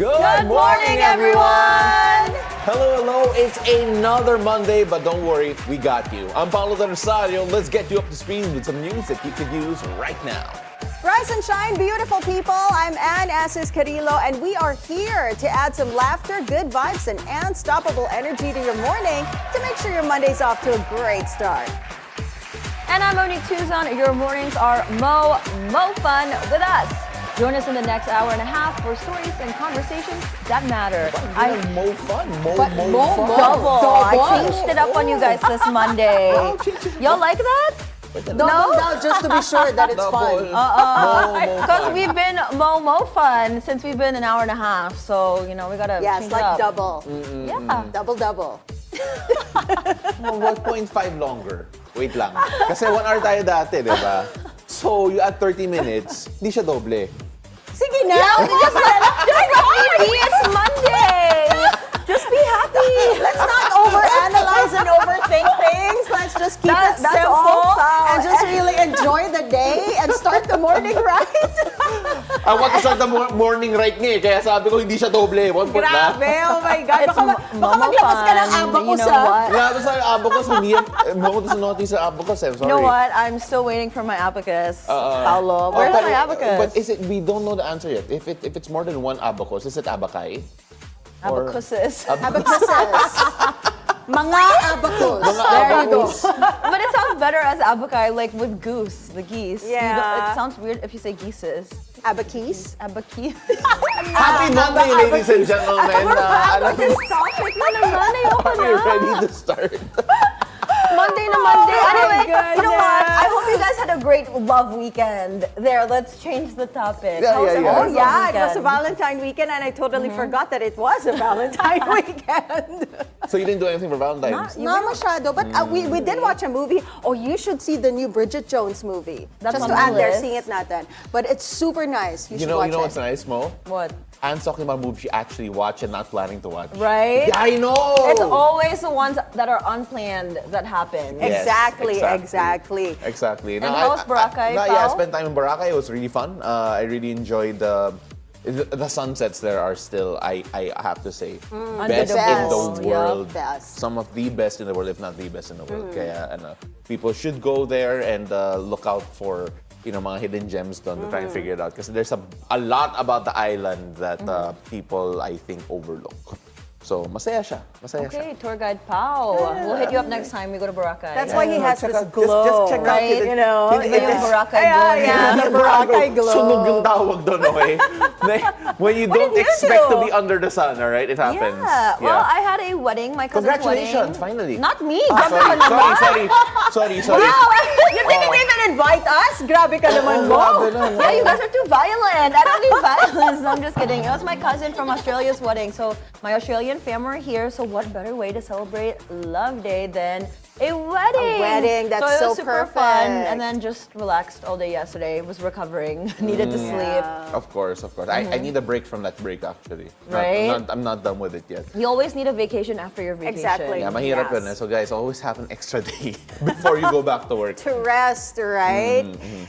Good morning, everyone! Hello. It's another Monday, but don't worry, we got you. I'm Paolo del Rosario. Let's get you up to speed with some news that you could use right now. Rise and shine, beautiful people. I'm Anne Asis-Carilo, and we are here to add some laughter, good vibes, and unstoppable energy to your morning to make sure your Monday's off to a great start. And I'm Monique Tuzon. Your mornings are mo fun with us. Join us in the next hour and a half for stories and conversations that matter. Mo fun. Double. I changed it up on you guys this Monday. Y'all like that? No, just to be sure that it's fun. Because we've been mo fun since we've been an hour and a half. So, we gotta change it up. Double. Yeah. Double. 1.5 longer. Wait lang. Kasi 1 hour tayo dati, di ba? So, you add 30 minutes, di siya doble. Sige na! Just let me be. It's Monday! Just be happy! Let's not overanalyze and overthink things. Let's just keep it that's simple all. and just really enjoy the day and start the morning right. I want to start the morning right nga eh, kaya sabi ko hindi siya doble. 1 point na. Grabe, oh my God. It's Baka maglabas ka ng abacus, Grabe sa abacus, hindi yan. Mako sa notice sa abacus, I'm sorry. You know what? I'm still waiting for my abacus, Paolo. Where's my abacus? But we don't know the answer yet. If it's more than one abacus, is it abacai? Abacuses. Mga abacus. There you go. But it sounds better as abacai, like with goose, the geese. Yeah. It sounds weird if you say geeses. Abacus? Abaki. Happy Monday, ladies and gentlemen. Topic na naman. Ayoko na. Are you ready to start? Monday na Monday. Anyway, goodness. you know what? I hope you guys had a great love weekend. There, let's change the topic. Yeah, How was yeah, it? yeah. Oh yeah, it was a weekend? Valentine weekend and I totally forgot that it was a Valentine weekend. So you didn't do anything for Valentine's? Not masyado, but we did watch a movie. Oh, you should see the new Bridget Jones movie. That's Just on to my add there, list. seeing it natin. But it's super nice. You should You watch know it. what's nice, Mo? What? Anne's talking about a movie she actually watched and not planning to watch. Right? Yeah, I know! It's always the ones that are unplanned that happen. Yes, Exactly. Exactly. And how was Boracay, I Pao? spent time in Boracay. It was really fun. I really enjoyed the sunsets there are still, I have to say, best in the Unbeatable. world. Yeah, best. Some of the best in the world, if not the best in the world. Kaya people should go there and look out for mga hidden gems doon to try and figure it out. Because there's a lot about the island that people, I think, overlook. So, masaya siya. Okay, tour guide Pao. We'll hit you up next time we go to Boracay. That's why he has check this out- glow, just check out right? the- Iba yung Boracay glow. Yeah, the Boracay glow. Sunog yung tawag doon, okay? When you don't did you expect to do? be under the sun, all right? It happens. Yeah. Well, I had a wedding, my cousin's wedding. Congratulations, finally. Not me. Sorry. Wow! You didn't even invite us? Grabe ka naman mo. Grabe na, Yeah, you guys are too violent. I don't need violence. No, I'm just kidding. It was my cousin from Australia's wedding. So my Australian family are here. So what better way to celebrate Love Day than a wedding? A wedding, that's so it so was super fun. perfect. And then just relaxed all day yesterday. Was recovering. Needed to sleep. Of course. I need a break from that break, actually. Right? I'm not done with it yet. You always need a vacation after your vacation. Exactly. Yeah, mahirap yun. So guys, always have an extra day before you go back to work. To rest, right?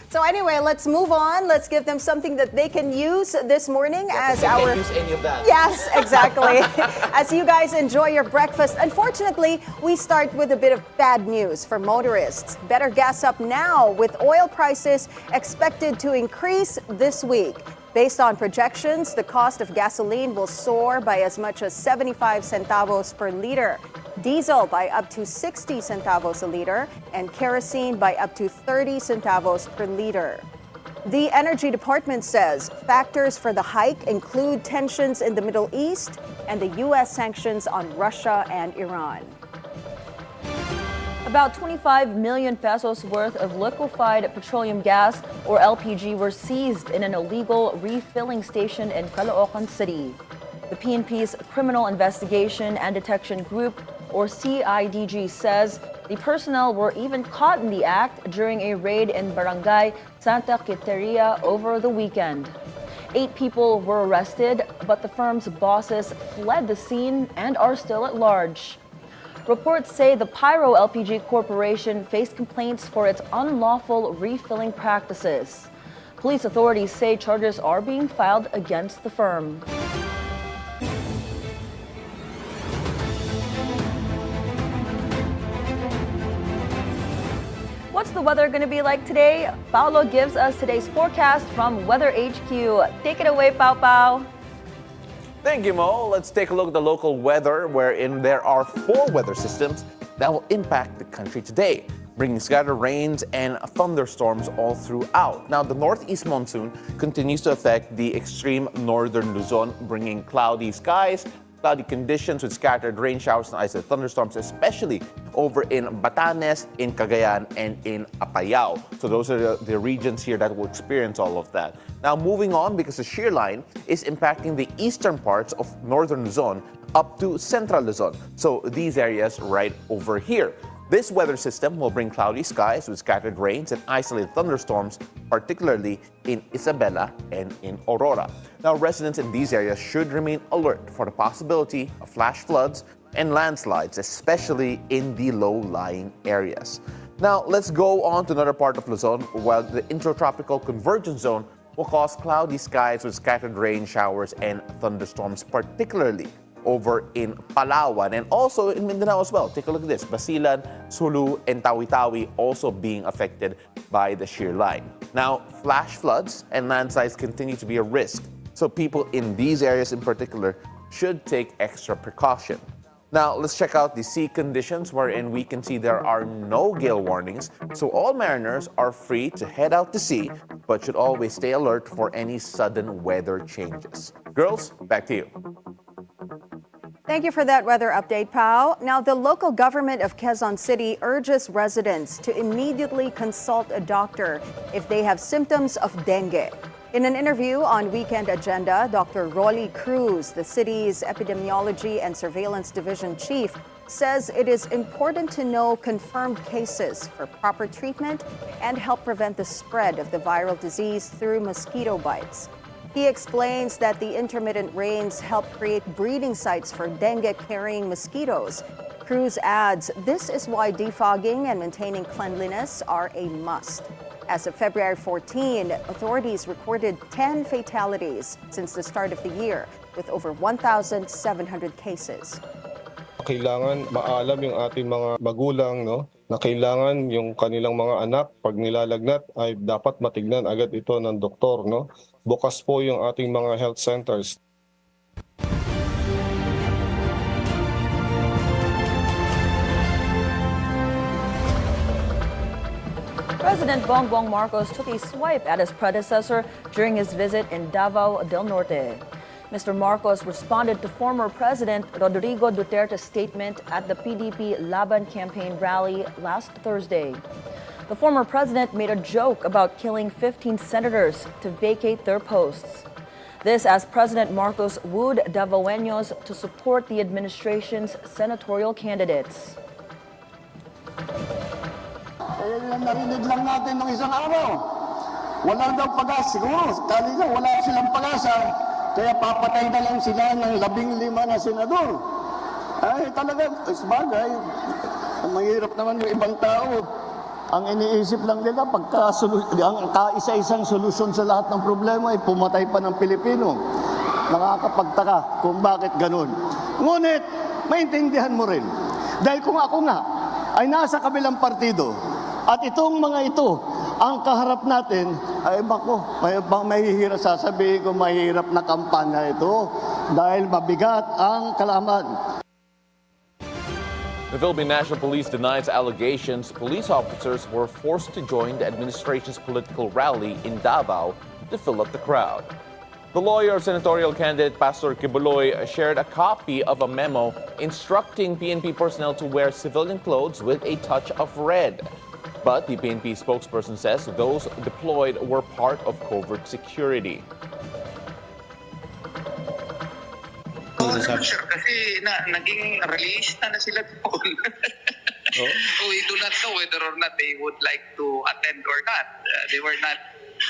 So anyway, let's move on. Let's give them something that they can use this morning as Kasi our... can't use any of that. Yes, exactly. As you guys enjoy your breakfast, unfortunately, we start with a bit of bad news for motorists. Better gas up now with oil prices expected to increase this week. Based on projections, the cost of gasoline will soar by as much as 75 centavos per liter, diesel by up to 60 centavos a liter, and kerosene by up to 30 centavos per liter. The Energy Department says factors for the hike include tensions in the Middle East and the U.S. sanctions on Russia and Iran. About 25 million pesos worth of liquefied petroleum gas, or LPG, were seized in an illegal refilling station in Caloocan City. The PNP's Criminal Investigation and Detection Group, or CIDG, says the personnel were even caught in the act during a raid in Barangay Santa Quiteria over the weekend. 8 people were arrested, but the firm's bosses fled the scene and are still at large. Reports say the Pyro LPG Corporation faced complaints for its unlawful refilling practices. Police authorities say charges are being filed against the firm. What's the weather going to be like today? Paolo gives us today's forecast from Weather HQ. Take it away, Pao Pao. Thank you, Mo. Let's take a look at the local weather, wherein there are 4 weather systems that will impact the country today, bringing scattered rains and thunderstorms all throughout. Now, the northeast monsoon continues to affect the extreme northern Luzon, bringing cloudy skies, cloudy conditions with scattered rain showers and isolated thunderstorms, especially over in Batanes, in Cagayan, and in Apayao. So those are the regions here that will experience all of that. Now, moving on, because the shear line is impacting the eastern parts of northern Luzon up to central Luzon. So these areas right over here. This weather system will bring cloudy skies with scattered rains and isolated thunderstorms, particularly in Isabela and in Aurora. Now, residents in these areas should remain alert for the possibility of flash floods and landslides, especially in the low-lying areas. Now, let's go on to another part of Luzon, while the intertropical convergence zone will cause cloudy skies with scattered rain showers and thunderstorms, particularly over in Palawan and also in Mindanao as well. Take a look at this. Basilan, Sulu, and Tawi-Tawi also being affected by the shear line. Now, flash floods and landslides continue to be a risk, so people in these areas in particular should take extra precaution. Now, let's check out the sea conditions, wherein we can see there are no gale warnings, so all mariners are free to head out to sea, but should always stay alert for any sudden weather changes. Girls, back to you. Thank you for that weather update, Pao. Now, the local government of Quezon City urges residents to immediately consult a doctor if they have symptoms of dengue. In an interview on Weekend Agenda, Dr. Rolly Cruz, the city's Epidemiology and Surveillance Division Chief, says it is important to know confirmed cases for proper treatment and help prevent the spread of the viral disease through mosquito bites. He explains that the intermittent rains help create breeding sites for dengue-carrying mosquitoes. Cruz adds, this is why defogging and maintaining cleanliness are a must. As of February 14, authorities recorded 10 fatalities since the start of the year, with over 1,700 cases. Kailangan maalam yung ating mga magulang, no, na kailangan yung kanilang mga anak pag nilalagnat ay dapat matignan agad ito ng doktor, no. Bukas po yung ating mga health centers. President Bongbong Marcos took a swipe at his predecessor during his visit in Davao del Norte. Mr. Marcos responded to former President Rodrigo Duterte's statement at the PDP Laban campaign rally last Thursday. The former president made a joke about killing 15 senators to vacate their posts. This as President Marcos wooed Davaoeños to support the administration's senatorial candidates. Narinig lang natin ng isang araw. Wala daw pag-asa. Siguro, talaga wala silang pag-asa. Kaya papatay na lang sila ng 15 na senador. Ay, talaga, sabagay. Mahirap naman yung ibang tao. Ang iniisip lang nila, ang kaisa-isang solusyon sa lahat ng problema ay pumatay pa ng Pilipino. Nakakapagtaka kung bakit ganun. Ngunit, maintindihan mo rin. Dahil kung ako nga ay nasa kabilang partido, at itong mga ito, ang kaharap natin, ay bako, mahihirap sasabihin ko, mahirap na kampanya ito dahil mabigat ang kalaman. The Philippine National Police denies allegations police officers were forced to join the administration's political rally in Davao to fill up the crowd. The lawyer of senatorial candidate Pastor Kibuloy shared a copy of a memo instructing PNP personnel to wear civilian clothes with a touch of red. But the PNP spokesperson says those deployed were part of covert security. Sir, kasi naging release na sila doon. So we do not know whether or not they would like to attend or not.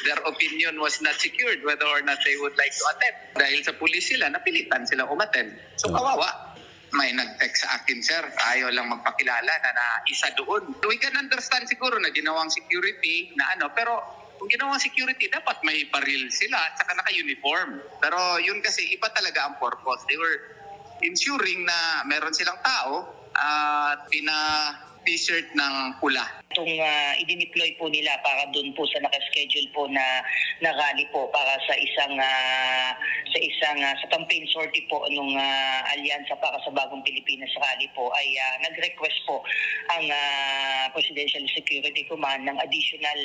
Their opinion was not secured whether or not they would like to attend. Dahil sa pulis sila, napilitan sila umattend. So kawawa. May nag-text sa akin, sir, ayaw lang magpakilala na isa doon. We can understand siguro na ginawang security na pero kung ginawang security, dapat may baril sila at saka naka-uniform. Pero yun kasi, iba talaga ang purpose. They were ensuring na meron silang tao at pina-t-shirt ng pula. Itong idineploy po nila para doon po sa nakaschedule po na rally po para sa isang sa campaign sortie po nung alyansa para sa Bagong Pilipinas rally po ay nag-request po ang Presidential Security Command ng additional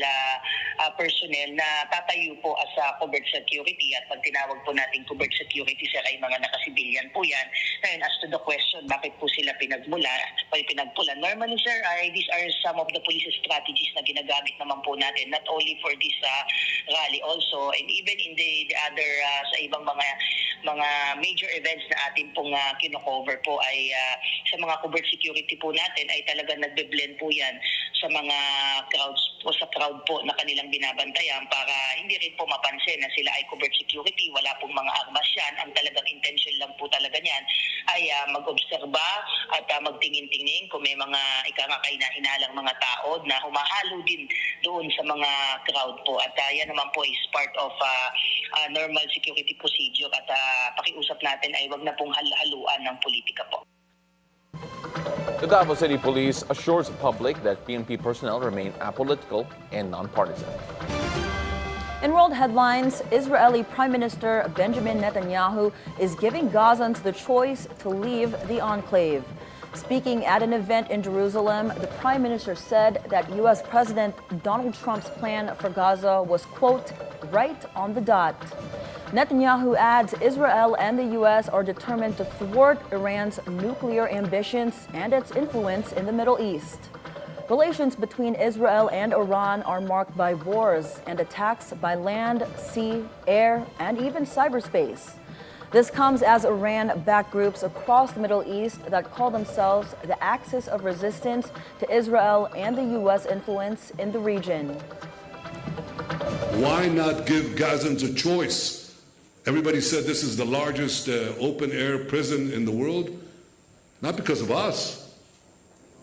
personnel na tatayo po as covert security. At pag tinawag po natin covert security, sir, ay mga nakasibilyan po yan. Ngayon, as to the question, bakit po sila pinagpulan? Normally, sir, these are some of the police strategies na ginagamit naman po natin, not only for this rally also, and even in the other sa ibang mga major events na atin pong kino-cover po ay sa mga covert security po natin ay talaga nagbe-blend po yan sa mga crowds po, sa crowd po na kanilang binabantayan para hindi rin po mapansin na sila ay covert security, wala pong mga armas yan. Ang talagang intention lang po talaga niyan ay mag-obserba at magtingin-tingin kung may mga ikakakaina-hinalang mga tao na humahalo din doon sa mga crowd po. At yan naman po is part of normal security procedure at pakiusap natin ay wag na pong haluan ng politika po. The Davao City Police assures the public that PNP personnel remain apolitical and nonpartisan. In world headlines, Israeli Prime Minister Benjamin Netanyahu is giving Gazans the choice to leave the enclave. Speaking at an event in Jerusalem, the Prime Minister said that U.S. President Donald Trump's plan for Gaza was, quote, right on the dot. Netanyahu adds Israel and the U.S. are determined to thwart Iran's nuclear ambitions and its influence in the Middle East. Relations between Israel and Iran are marked by wars and attacks by land, sea, air, and even cyberspace. This comes as Iran backed groups across the Middle East that call themselves the Axis of Resistance to Israel and the U.S. influence in the region. Why not give Gazans a choice? Everybody said this is the largest open-air prison in the world. Not because of us.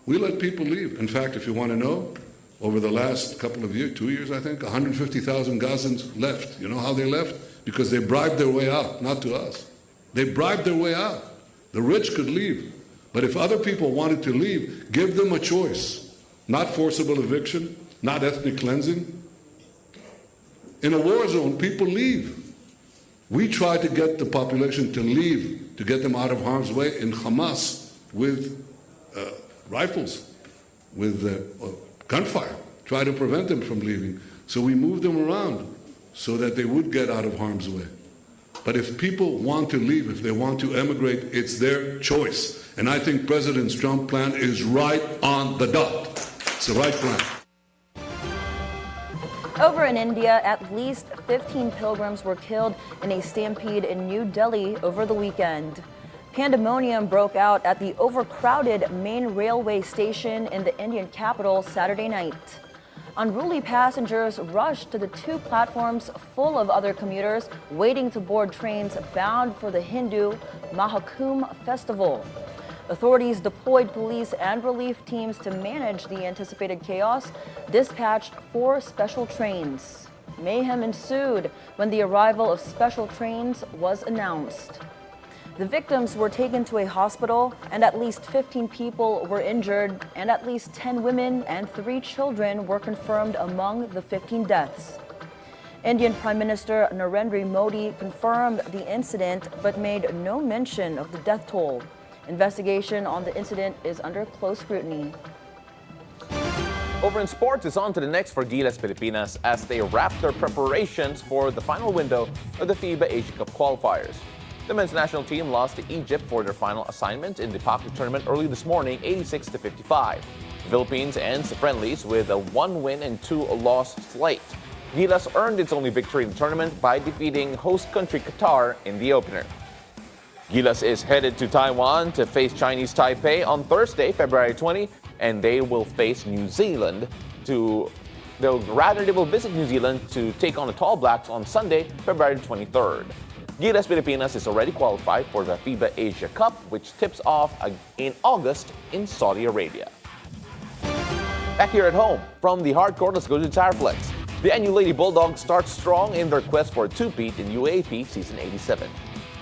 We let people leave. In fact, if you want to know, over the last couple of years, 2 years, I think, 150,000 Gazans left. You know how they left? Because they bribed their way out, not to us. They bribed their way out. The rich could leave. But if other people wanted to leave, give them a choice. Not forcible eviction, not ethnic cleansing. In a war zone, people leave. We try to get the population to leave, to get them out of harm's way in Hamas with rifles, with gunfire, try to prevent them from leaving. So we move them around so that they would get out of harm's way. But if people want to leave, if they want to emigrate, it's their choice. And I think President Trump's plan is right on the dot. It's the right plan. Over in India, at least 15 pilgrims were killed in a stampede in New Delhi over the weekend. Pandemonium broke out at the overcrowded main railway station in the Indian capital Saturday night. Unruly passengers rushed to the two platforms full of other commuters waiting to board trains bound for the Hindu Mahakumbh festival. Authorities deployed police and relief teams to manage the anticipated chaos, dispatched 4 special trains. Mayhem ensued when the arrival of special trains was announced. The victims were taken to a hospital, and at least 15 people were injured, and at least 10 women and 3 children were confirmed among the 15 deaths. Indian Prime Minister Narendra Modi confirmed the incident but made no mention of the death toll. Investigation on the incident is under close scrutiny. Over in sports, it's on to the next for Gilas Pilipinas as they wrap their preparations for the final window of the FIBA Asia Cup qualifiers. The men's national team lost to Egypt for their final assignment in the Pocket tournament early this morning, 86-55. The Philippines ends the friendlies with a 1-win and 2-loss slate. Gilas earned its only victory in the tournament by defeating host country Qatar in the opener. Gilas is headed to Taiwan to face Chinese Taipei on Thursday, February 20, and they will face New Zealand they will visit New Zealand to take on the Tall Blacks on Sunday, February 23rd. Gilas Pilipinas is already qualified for the FIBA Asia Cup, which tips off in August in Saudi Arabia. Back here at home, from the hardcourt, let's go to Tarflex. The NU Lady Bulldogs start strong in their quest for a two-peat in UAAP Season 87.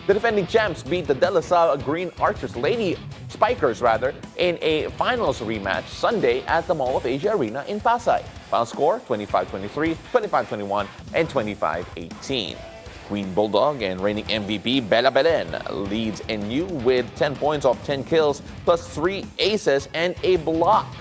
The defending champs beat the De La Salle Green Archers, Lady Spikers rather, in a finals rematch Sunday at the Mall of Asia Arena in Pasay. Final score, 25-23, 25-21, and 25-18. Queen Bulldog and reigning MVP Bella Belen leads NU with 10 points off 10 kills, plus 3 aces and a block.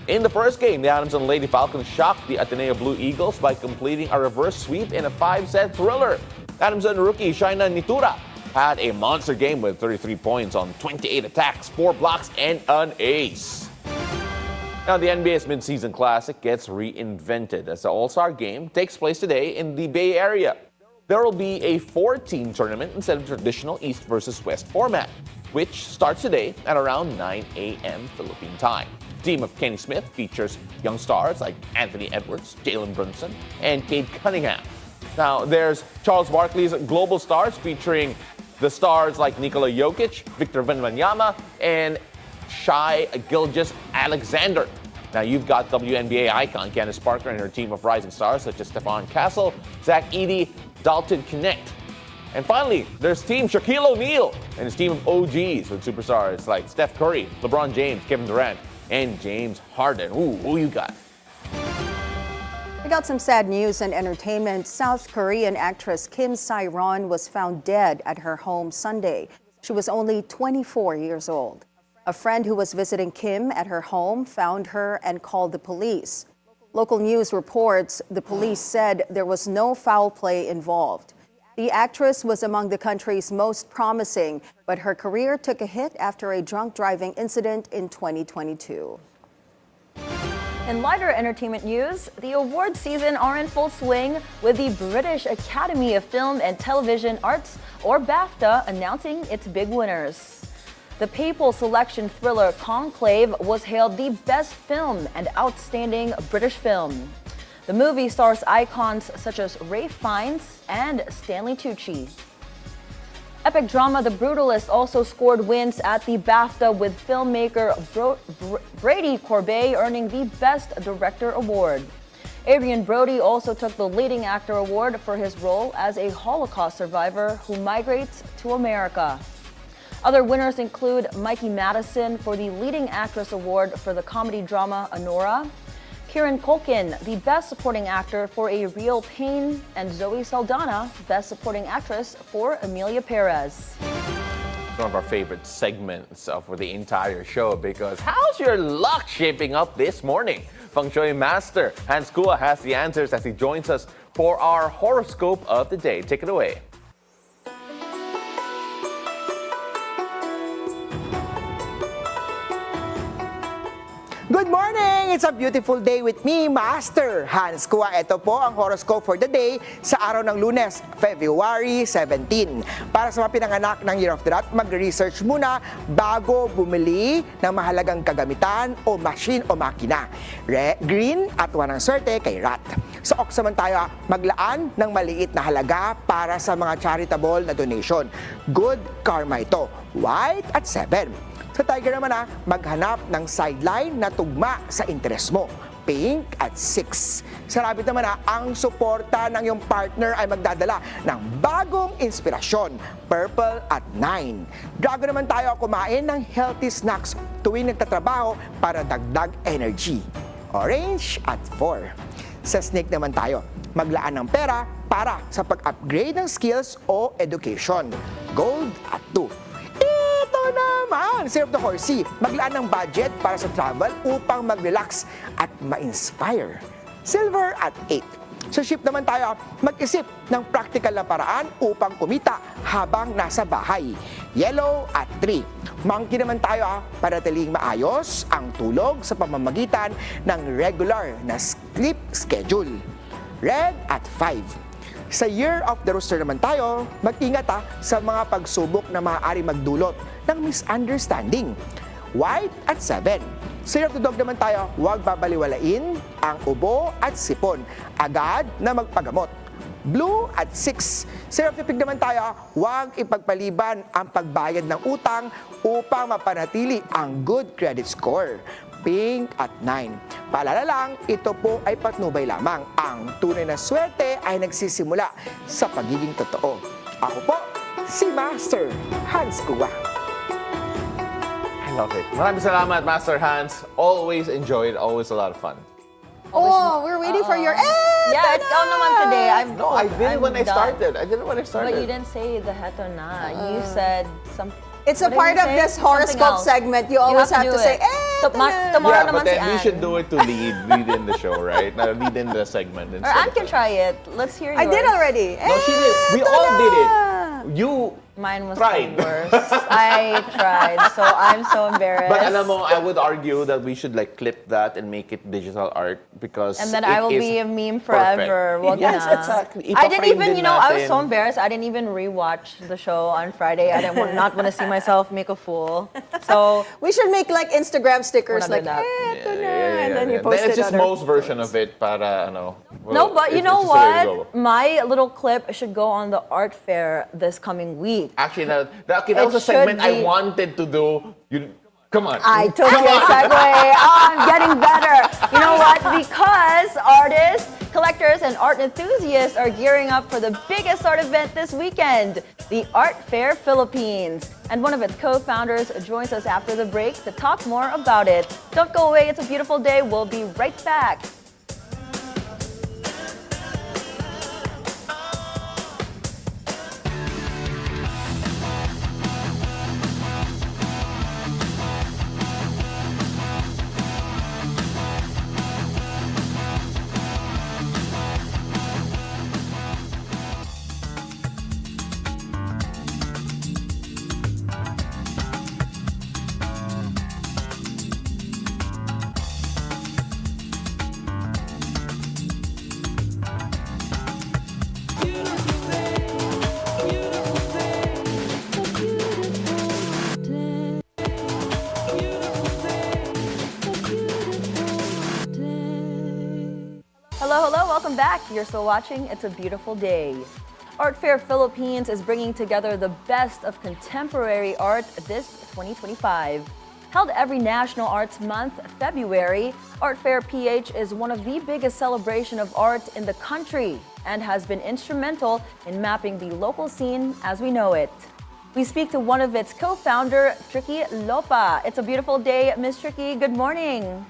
In the first game, the Adamson Lady Falcons shocked the Ateneo Blue Eagles by completing a reverse sweep in a 5-set thriller. Adamson rookie Shaina Nitura had a monster game with 33 points on 28 attacks, 4 blocks, and an ace. Now, the NBA's Midseason Classic gets reinvented as the All-Star Game takes place today in the Bay Area. There will be a 4-team tournament instead of traditional East versus West format, which starts today at around 9 a.m. Philippine time. The team of Kenny Smith features young stars like Anthony Edwards, Jalen Brunson, and Cade Cunningham. Now, there's Charles Barkley's Global Stars featuring the stars like Nikola Jokic, Victor Wembanyama, and Shai Gilgeous-Alexander. Now, you've got WNBA icon Candace Parker and her team of rising stars such as Stephon Castle, Zach Edey, Dalton Connect. And finally, there's Team Shaquille O'Neal and his team of OGs with superstars like Steph Curry, LeBron James, Kevin Durant, and James Harden. Ooh, who you got? We got some sad news and entertainment. South Korean actress Kim Sae-ron was found dead at her home Sunday. She was only 24 years old. A friend who was visiting Kim at her home found her and called the police. Local news reports the police said there was no foul play involved. The actress was among the country's most promising, but her career took a hit after a drunk driving incident in 2022. In lighter entertainment news, the award season are in full swing with the British Academy of Film and Television Arts, or BAFTA, announcing its big winners. The papal selection thriller Conclave was hailed the best film and outstanding British film. The movie stars icons such as Ralph Fiennes and Stanley Tucci. Epic drama The Brutalist also scored wins at the BAFTA with filmmaker Brady Corbet earning the Best Director award. Adrian Brody also took the Leading Actor award for his role as a Holocaust survivor who migrates to America. Other winners include Mikey Madison for the Leading Actress Award for the comedy drama Honora, Kieran Culkin, the Best Supporting Actor for A Real Pain, and Zoe Saldana, Best Supporting Actress for Amelia Perez. One of our favorite segments for the entire show, because how's your luck shaping up this morning? Feng Shui Master Hans Kua has the answers as he joins us for our horoscope of the day. Take it away. Good morning! It's a beautiful day with me, Master Hans Kua. Ito po ang horoscope for the day sa araw ng Lunes, February 17. Para sa mga pinanganak ng Year of the Rat, mag-research muna bago bumili ng mahalagang kagamitan o machine o makina. Green at wanang swerte kay Rat. Sa Ox naman tayo, maglaan ng maliit na halaga para sa mga charitable na donation. Good karma ito. White at 7. Sa Tiger naman maghanap ng sideline na tugma sa interes mo. Pink at 6. Sa Rabbit naman ang suporta ng iyong partner ay magdadala ng bagong inspirasyon. Purple at 9. Dragon naman tayo kumain ng healthy snacks tuwing nagtatrabaho para dagdag energy. Orange at 4. Sa Snake naman tayo, maglaan ng pera para sa pag-upgrade ng skills o education. Gold at 2. Ito naman, Zero of the Horsey, maglaan ng budget para sa travel upang mag-relax at ma-inspire. Silver at 8. Sa Ship naman tayo, mag-isip ng practical na paraan upang kumita habang nasa bahay. Yellow at 3. Monkey naman tayo, panatiling maayos ang tulog sa pamamagitan ng regular na sleep schedule. Red at 5. Sa Year of the Rooster naman tayo, mag-ingat sa mga pagsubok na maaari magdulot ng misunderstanding. White at 7. Sa Year of the Dog naman tayo, huwag babaliwalain ang ubo at sipon. Agad na magpagamot. Blue at 6. Sa Year of the Pig naman tayo, huwag ipagpaliban ang pagbayad ng utang upang mapanatili ang good credit score. Pink at 9. Paalala lang, ito po ay patnubay lamang. Ang tunay na swerte ay nagsisimula sa pagiging totoo. Ako po, si Master Hans Kua. I love it. Maraming salamat, Master Hans. Always enjoyed, always a lot of fun. Oh, we're waiting for your Yeah, ikaw naman today. No, I did it I'm when I done. started. I did it when I started. But you didn't say the heto na. You said something. It's a What did part you of say? this Something horoscope else. segment. You always have do to say, it. ta-da." Tomorrow Yeah, naman but si then we Anne. should do it to lead in the show, right? Lead in the segment. Or instead Anne of can us. try it. Let's hear yours. I did already. No, she did. We all did it. You Mine was tried. the worst. I tried, so I'm so embarrassed. But alam mo, I would argue that we should like clip that and make it digital art because And then it I will is be a meme forever. perfect. Wag Yes, na. exactly. I didn't Ipa-frame even, din I was natin. so embarrassed. I didn't even rewatch the show on Friday. I didn't not want to see myself make a fool. So We should make like Instagram stickers Wanna do like, that. ito na, and then you post It's it just on our- most version of it para ano. no, but you it's know just the way to what? go. My little clip should go on the art fair this coming week. Actually, that It was a segment should I be- wanted to do. Come on. I took your segue. Oh, I'm getting better. You know what? Because artists, collectors, and art enthusiasts are gearing up for the biggest art event this weekend, the Art Fair Philippines. And one of its co-founders joins us after the break to talk more about it. Don't go away. It's a beautiful day. We'll be right back. Hello, welcome back. You're still watching It's a Beautiful Day. Art Fair Philippines is bringing together the best of contemporary art this 2025. Held every National Arts Month, February, Art Fair PH is one of the biggest celebration of art in the country and has been instrumental in mapping the local scene as we know it. We speak to one of its co-founder, Trickie Lopa. It's a beautiful day, Miss Trickie. Good morning.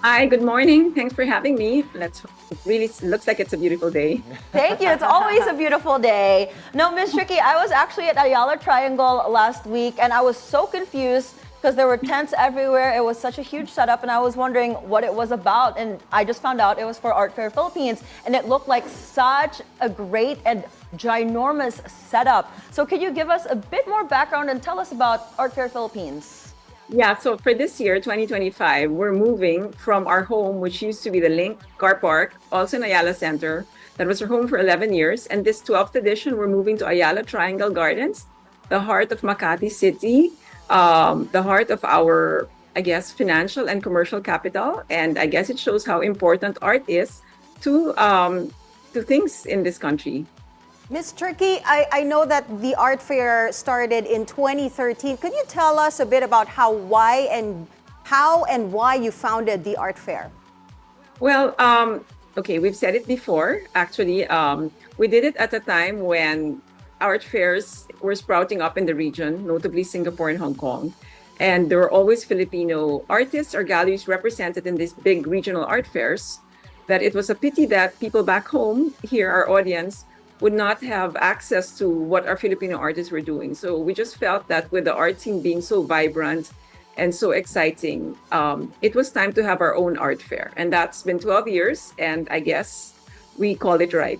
Hi, good morning. Thanks for having me. It really looks like it's a beautiful day. Thank you. It's always a beautiful day. No, Miss Trickie, I was actually at Ayala Triangle last week and I was so confused because there were tents everywhere. It was such a huge setup and I was wondering what it was about. And I just found out it was for Art Fair Philippines and it looked like such a great and ginormous setup. So could you give us a bit more background and tell us about Art Fair Philippines? Yeah, so for this year, 2025, we're moving from our home, which used to be the Link Car Park, also in Ayala Center. That was our home for 11 years. And this 12th edition, we're moving to Ayala Triangle Gardens, the heart of Makati City, the heart of our, I guess, financial and commercial capital. And I guess it shows how important art is to things in this country. Miss Trickie, I know that the art fair started in 2013. Could you tell us a bit about how and why you founded the art fair? Well, okay, we've said it before. Actually, we did it at a time when art fairs were sprouting up in the region, notably Singapore and Hong Kong. And there were always Filipino artists or galleries represented in these big regional art fairs, that it was a pity that people back home, here, our audience, would not have access to what our Filipino artists were doing. So we just felt that with the art scene being so vibrant and so exciting, it was time to have our own art fair. And that's been 12 years, and I guess we call it right.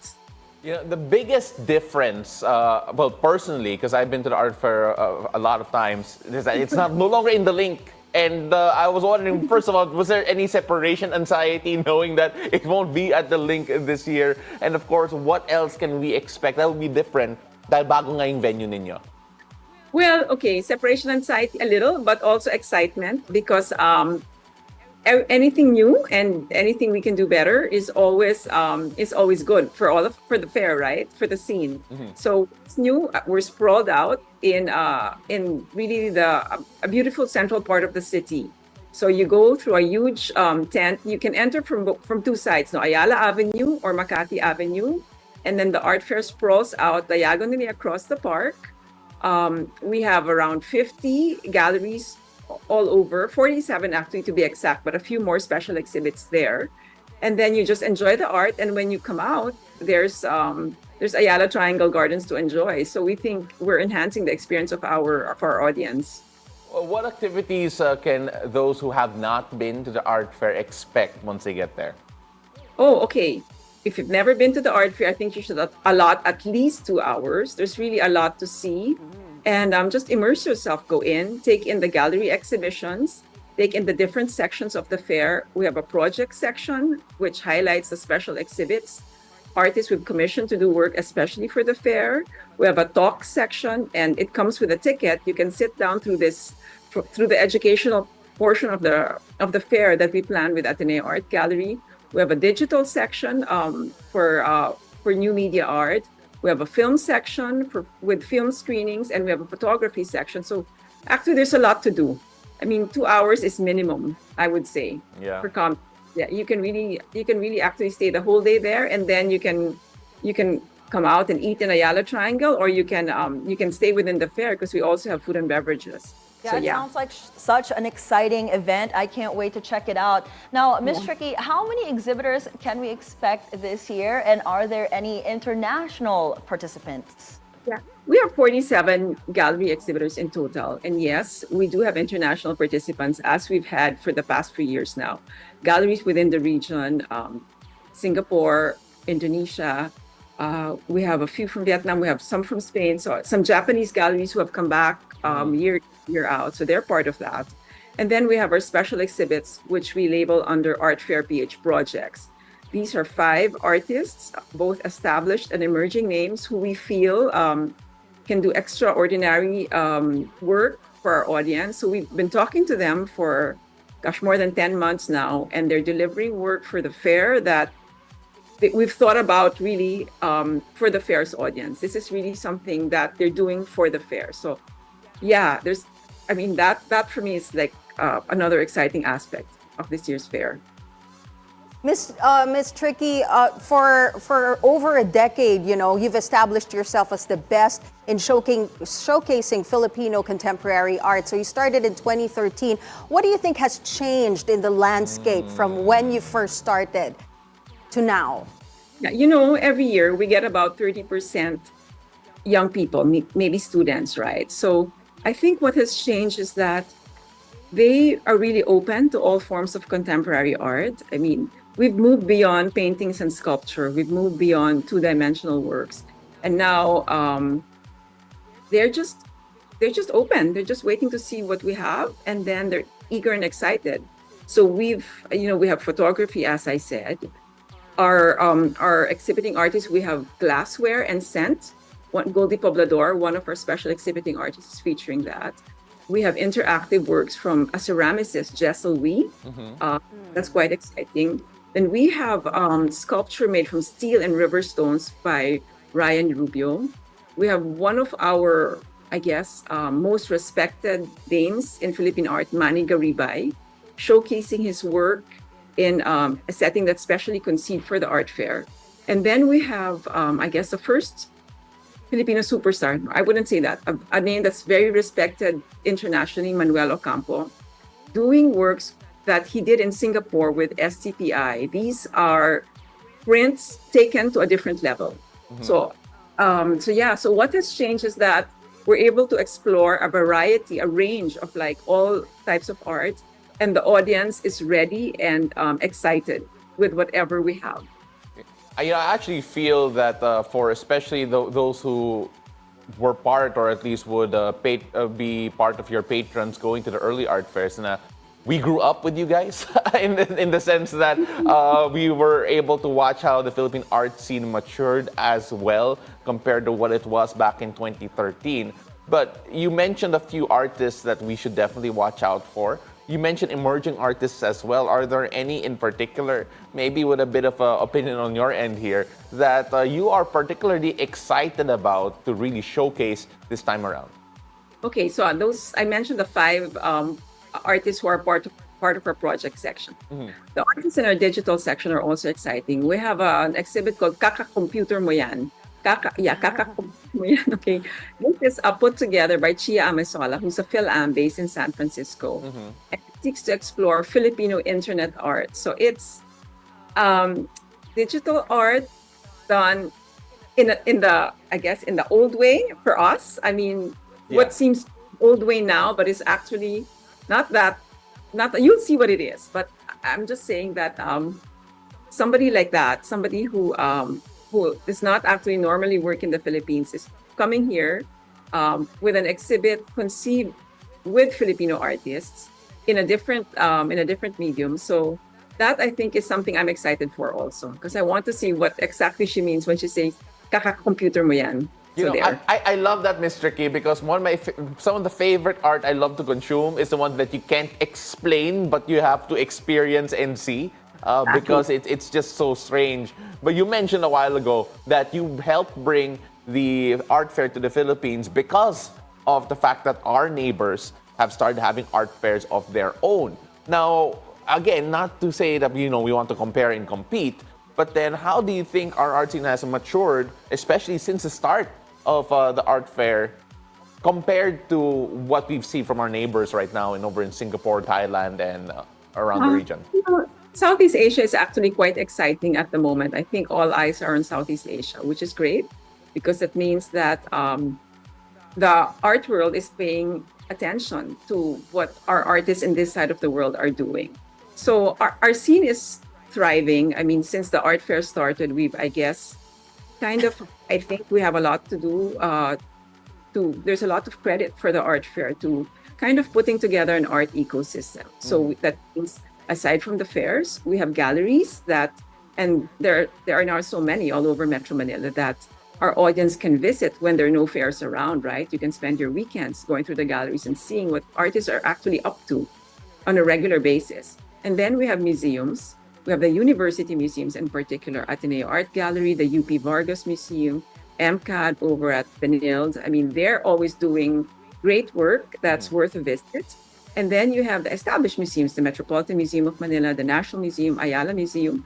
You know, the biggest difference, well, personally, because I've been to the art fair a lot of times, is that it's no longer in the Link. And I was wondering, first of all, was there any separation anxiety knowing that it won't be at the Link this year? And of course, what else can we expect that will be different dahil bago nga yung venue ninyo? Well, okay, separation anxiety a little, but also excitement because anything new and anything we can do better is always good for the fair, right? For the scene. Mm-hmm. So it's new. We're sprawled out in really a beautiful central part of the city. So you go through a huge tent. You can enter from two sides, no, Ayala Avenue or Makati Avenue, and then the art fair sprawls out diagonally across the park. We have around 50 galleries all over, 47 actually to be exact, but a few more special exhibits there. And then you just enjoy the art. And when you come out, there's Ayala Triangle Gardens to enjoy. So we think we're enhancing the experience of our audience. What activities can those who have not been to the art fair expect once they get there? Oh, okay. If you've never been to the art fair, I think you should allot at least 2 hours. There's really a lot to see. And just immerse yourself, go in, take in the gallery exhibitions, take in the different sections of the fair. We have a project section, which highlights the special exhibits. Artists we've commissioned to do work especially for the fair. We have a talk section, and it comes with a ticket. You can sit down through the educational portion of the fair that we plan with Ateneo Art Gallery. We have a digital section for new media art. We have a film section with film screenings, and we have a photography section. So actually, there's a lot to do. I mean, 2 hours is minimum, I would say. Yeah. Yeah, you can really actually stay the whole day there, and then you can come out and eat in Ayala Triangle, or you can stay within the fair because we also have food and beverages. Yeah, So, it sounds like such an exciting event. I can't wait to check it out. Now, Ms. Trickie, how many exhibitors can we expect this year, and are there any international participants? Yeah, we have 47 gallery exhibitors in total. And yes, we do have international participants, as we've had for the past few years now. Galleries within the region, Singapore, Indonesia. We have a few from Vietnam. We have some from Spain. So some Japanese galleries who have come back year out. So they're part of that. And then we have our special exhibits, which we label under Art Fair PH projects. These are 5 artists, both established and emerging names, who we feel can do extraordinary work for our audience. So we've been talking to them for, more than 10 months now, and they're delivering work for the fair that we've thought about really for the fair's audience. This is really something that they're doing for the fair. So yeah, that for me is like another exciting aspect of this year's fair. Miss Trickie, for over a decade, you've established yourself as the best in showcasing Filipino contemporary art. So you started in 2013. What do you think has changed in the landscape from when you first started to now? Yeah, every year we get about 30% young people, maybe students, right? So I think what has changed is that they are really open to all forms of contemporary art. I mean, we've moved beyond paintings and sculpture. We've moved beyond two-dimensional works. And now they're just open. They're just waiting to see what we have, and then they're eager and excited. So we have photography, as I said. Our exhibiting artists, we have glassware and scent. Goldie Poblador, one of our special exhibiting artists, is featuring that. We have interactive works from a ceramicist, Jessel Wee. That's quite exciting. Then we have sculpture made from steel and river stones by Ryan Rubio. We have one of our, most respected names in Philippine art, Manny Garibay, showcasing his work in a setting that's specially conceived for the art fair. And then we have, the first Filipino superstar, I wouldn't say that, a name that's very respected internationally, Manuel Ocampo, doing works that he did in Singapore with STPI. These are prints taken to a different level. So what has changed is that we're able to explore a range of like all types of art, and the audience is ready and excited with whatever we have. I actually feel that for especially those who were part, or at least would be part of your patrons going to the early art fairs, and we grew up with you guys in the sense that we were able to watch how the Philippine art scene matured as well compared to what it was back in 2013. But you mentioned a few artists that we should definitely watch out for. You mentioned emerging artists as well. Are there any in particular, maybe with a bit of an opinion on your end here, that you are particularly excited about to really showcase this time around? Okay, so I mentioned the 5 artists who are part of our project section. The artists in our digital section are also exciting. We have an exhibit called Kaka Computer Mo Yan. Okay. This is put together by Chia Amisola, who's a Phil-Am based in San Francisco, and it seeks to explore Filipino internet art. So it's digital art done in the I guess in the old way for us. I mean, what seems old way now, but is actually not that. You'll see what it is. But I'm just saying that somebody like that, somebody who does not actually normally work in the Philippines, is coming here with an exhibit conceived with Filipino artists in a different medium. So that, I think, is something I'm excited for also, because I want to see what exactly she means when she says "kaka-computer mo yan." You So know, there. I love that, Miss Trickie, because some of the favorite art I love to consume is the one that you can't explain, but you have to experience and see. Because it's just so strange. But you mentioned a while ago that you helped bring the art fair to the Philippines because of the fact that our neighbors have started having art fairs of their own. Now, again, not to say that we want to compare and compete, but then how do you think our art scene has matured, especially since the start of the art fair, compared to what we've seen from our neighbors right now over in Singapore, Thailand, and around the region? Southeast Asia is actually quite exciting at the moment. I think all eyes are on Southeast Asia, which is great, because it means that the art world is paying attention to what our artists in this side of the world are doing. So our scene is thriving. I mean, since the art fair started, I think we have a lot to do. There's a lot of credit for the art fair to kind of putting together an art ecosystem. So that means, aside from the fairs, we have galleries and there are now so many all over Metro Manila that our audience can visit when there are no fairs around, right? You can spend your weekends going through the galleries and seeing what artists are actually up to on a regular basis. And then we have museums. We have the university museums, in particular, Ateneo Art Gallery, the UP Vargas Museum, MCAD over at Benilde. I mean, they're always doing great work that's worth a visit. And then you have the established museums, the Metropolitan Museum of Manila, the National Museum, Ayala Museum.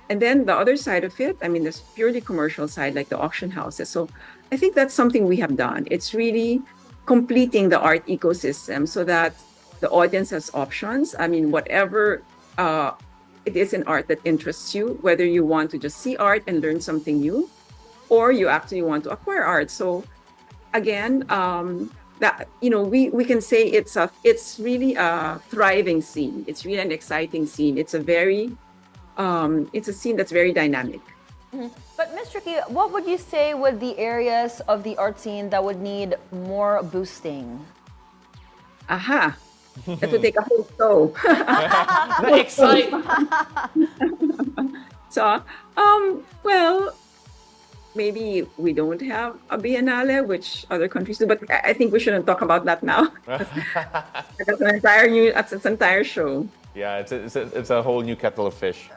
And then the other side of it, I mean, there's purely commercial side, like the auction houses. So I think that's something we have done. It's really completing the art ecosystem so that the audience has options. I mean, whatever it is in art that interests you, whether you want to just see art and learn something new, or you actually want to acquire art. So again, that we can say it's really a thriving scene. It's really an exciting scene. It's a scene that's very dynamic. But Ms. Trickie, what would you say would the areas of the art scene that would need more boosting? Aha! That would take a whole show. Excite! So, well, maybe we don't have a biennale, which other countries do, but I think we shouldn't talk about that now. That's an entire show. Yeah, it's a whole new kettle of fish.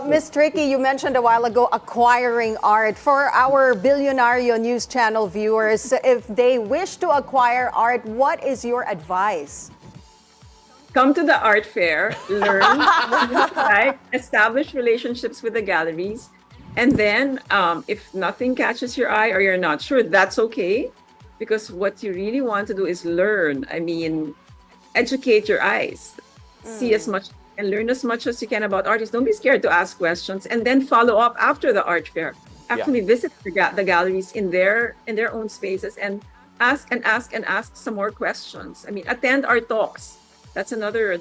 Ms. Trickie, you mentioned a while ago acquiring art. For our Bilyonaryo news channel viewers, if they wish to acquire art, what is your advice? Come to the art fair, learn, right? Establish relationships with the galleries. And then if nothing catches your eye or you're not sure, that's okay. Because what you really want to do is learn. I mean, educate your eyes. See as much and learn as much as you can about artists. Don't be scared to ask questions and then follow up after the art fair. Actually visit the galleries in their own spaces and ask some more questions. I mean, attend our talks. That's another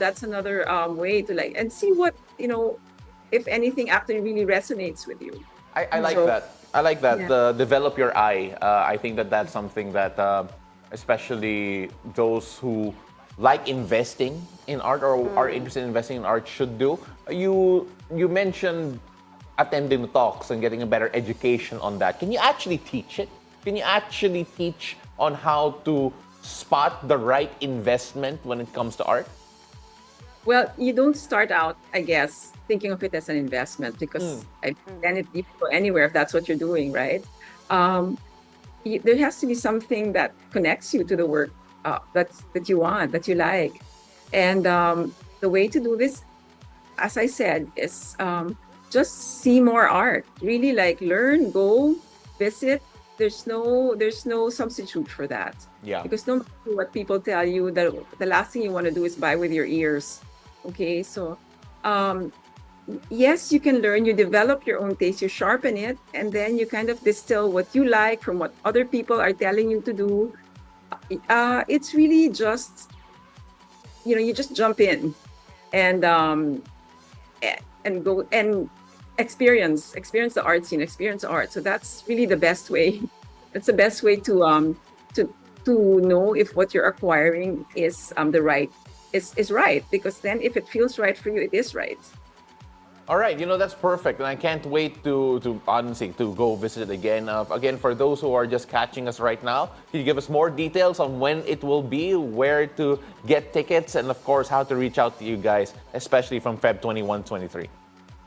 way to and see what, if anything actually really resonates with you. I like that. I like that. Yeah. Develop your eye. I think that's something that especially those who like investing in art or are interested in investing in art should do. You mentioned attending the talks and getting a better education on that. Can you actually teach it? Can you actually teach on how to spot the right investment when it comes to art? Well, you don't start out, I guess, thinking of it as an investment because then you go anywhere if that's what you're doing, right? There has to be something that connects you to the work that you want, that you like. And the way to do this, as I said, is just see more art. Really learn, go, visit, there's no substitute for that. Yeah. Because no matter what people tell you, the last thing you want to do is buy with your ears. Okay, so yes, you can learn, you develop your own taste, you sharpen it, and then you kind of distill what you like from what other people are telling you to do. It's really just, you just jump in and go and experience the art scene, experience art. So that's really the best way. That's the best way to know if what you're acquiring is is right, because then if it feels right for you, it is right. All right, that's perfect, and I can't wait to honestly to go visit it again. Again, for those who are just catching us right now, can you give us more details on when it will be, where to get tickets, and of course how to reach out to you guys, especially from Feb 21-23?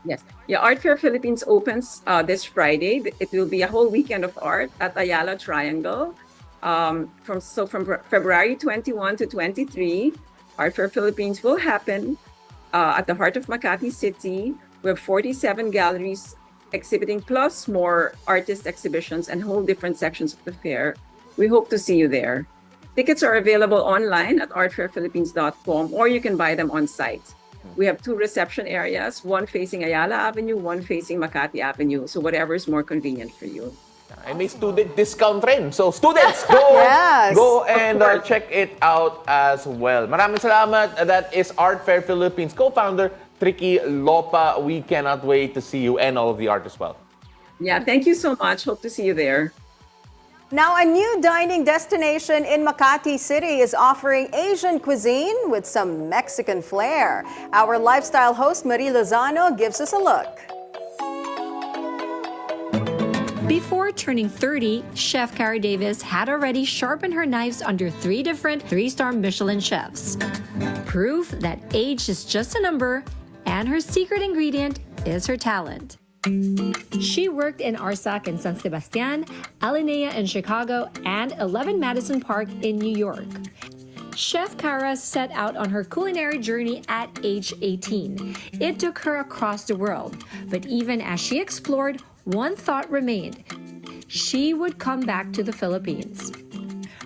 Yes, yeah. Art Fair Philippines opens this Friday. It will be a whole weekend of art at Ayala Triangle. From February 21 to 23, Art Fair Philippines will happen at the heart of Makati City. We have 47 galleries exhibiting, plus more artist exhibitions and whole different sections of the fair. We hope to see you there. Tickets are available online at artfairphilippines.com, or you can buy them on site. We have 2 reception areas, one facing Ayala Avenue, one facing Makati Avenue. So whatever is more convenient for you. And may student discount rin. So students, go Yes. go and check it out as well. Maraming salamat. That is Art Fair Philippines co-founder Trickie Lopa. We cannot wait to see you and all of the art as well. Yeah, thank you so much. Hope to see you there. Now, a new dining destination in Makati City is offering Asian cuisine with some Mexican flair. Our lifestyle host, Marie Lozano, gives us a look. Before turning 30, Chef Cara Davis had already sharpened her knives under 3 different 3-star Michelin chefs. Proof that age is just a number, and her secret ingredient is her talent. She worked in Arsac in San Sebastian, Alinea in Chicago, and 11 Madison Park in New York. Chef Cara set out on her culinary journey at age 18. It took her across the world, but even as she explored, one thought remained. She would come back to the Philippines.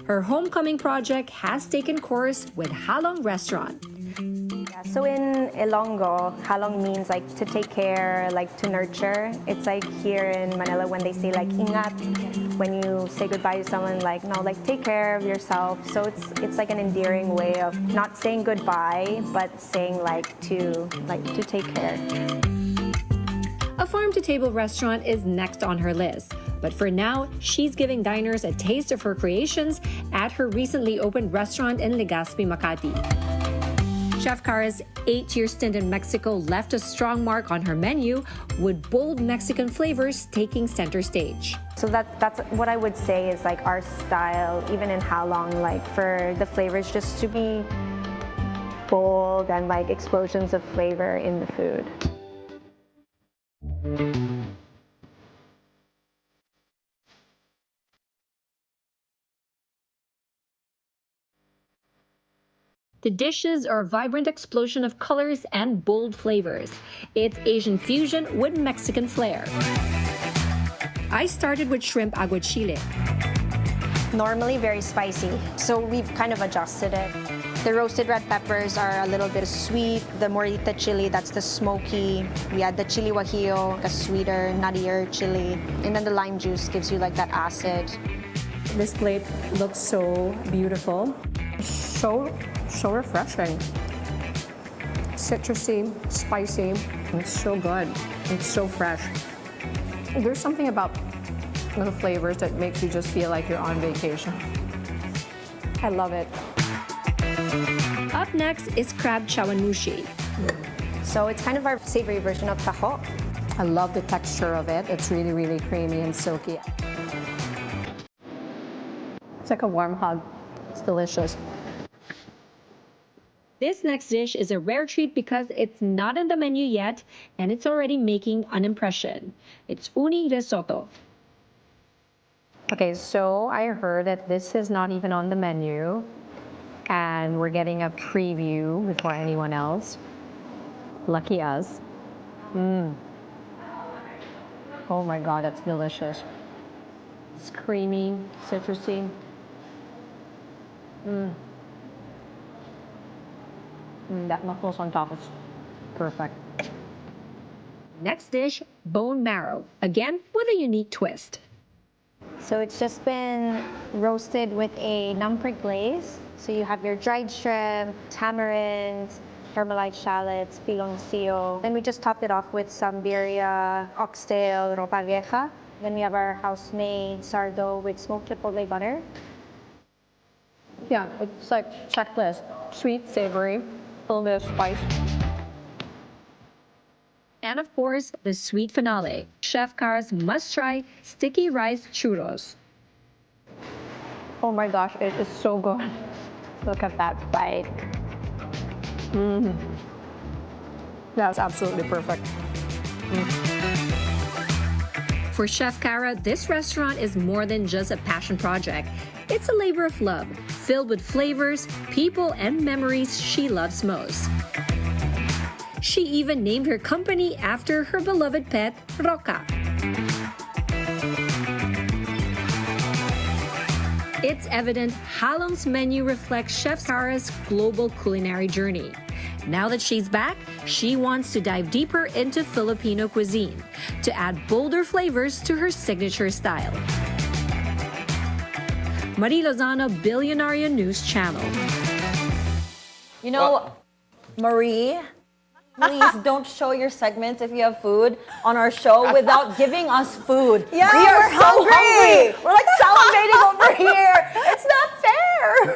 Her homecoming project has taken course with Halong Restaurant. So in Ilonggo, halong means like to take care, like to nurture. It's like here in Manila when they say like ingat, when you say goodbye to someone, like no, like take care of yourself. So it's like an endearing way of not saying goodbye, but saying like to take care. A farm-to-table restaurant is next on her list. But for now, she's giving diners a taste of her creations at her recently opened restaurant in Legazpi, Makati. Chef Cara's 8-year stint in Mexico left a strong mark on her menu, with bold Mexican flavors taking center stage. So that's what I would say is like our style, even in halong, like for the flavors just to be bold and like explosions of flavor in the food. The dishes are a vibrant explosion of colors and bold flavors. It's Asian fusion with Mexican flair. I started with shrimp aguachile. Normally very spicy, so we've kind of adjusted it. The roasted red peppers are a little bit sweet. The morita chili, that's the smoky. We add the chili guajillo, a sweeter, nuttier chili. And then the lime juice gives you like that acid. This plate looks so beautiful. So refreshing. Citrusy, spicy. It's so good. It's so fresh. There's something about the flavors that makes you just feel like you're on vacation. I love it. Up next is crab chawanmushi. So it's kind of our savory version of taho. I love the texture of it. It's really, really creamy and silky. It's like a warm hug. It's delicious. This next dish is a rare treat because it's not in the menu yet and it's already making an impression. It's uni risotto. Okay, so I heard that this is not even on the menu and we're getting a preview before anyone else. Lucky us. Oh my God, that's delicious. It's creamy, citrusy. That mussels on top is perfect. Next dish, bone marrow. Again, with a unique twist. So it's just been roasted with a numprig glaze. So you have your dried shrimp, tamarind, caramelized shallots, piloncillo. Then we just topped it off with some birria, oxtail, ropa vieja. Then we have our house-made sardo with smoked chipotle butter. Yeah, it's like checklist. Sweet, savory, a little bit of spice. And of course, the sweet finale. Chef Cara's must-try sticky rice churros. Oh my gosh, it is so good. Look at that bite. That's absolutely perfect. For Chef Cara, this restaurant is more than just a passion project. It's a labor of love, filled with flavors, people, and memories she loves most. She even named her company after her beloved pet, Roca. It's evident Halong's menu reflects Chef Cara's global culinary journey. Now that she's back, she wants to dive deeper into Filipino cuisine to add bolder flavors to her signature style. Marie Lozano, Bilyonaryo News Channel. You know, Marie, please don't show your segments if you have food on our show without giving us food. Yeah, we are we're so hungry. We're like salivating over here. It's not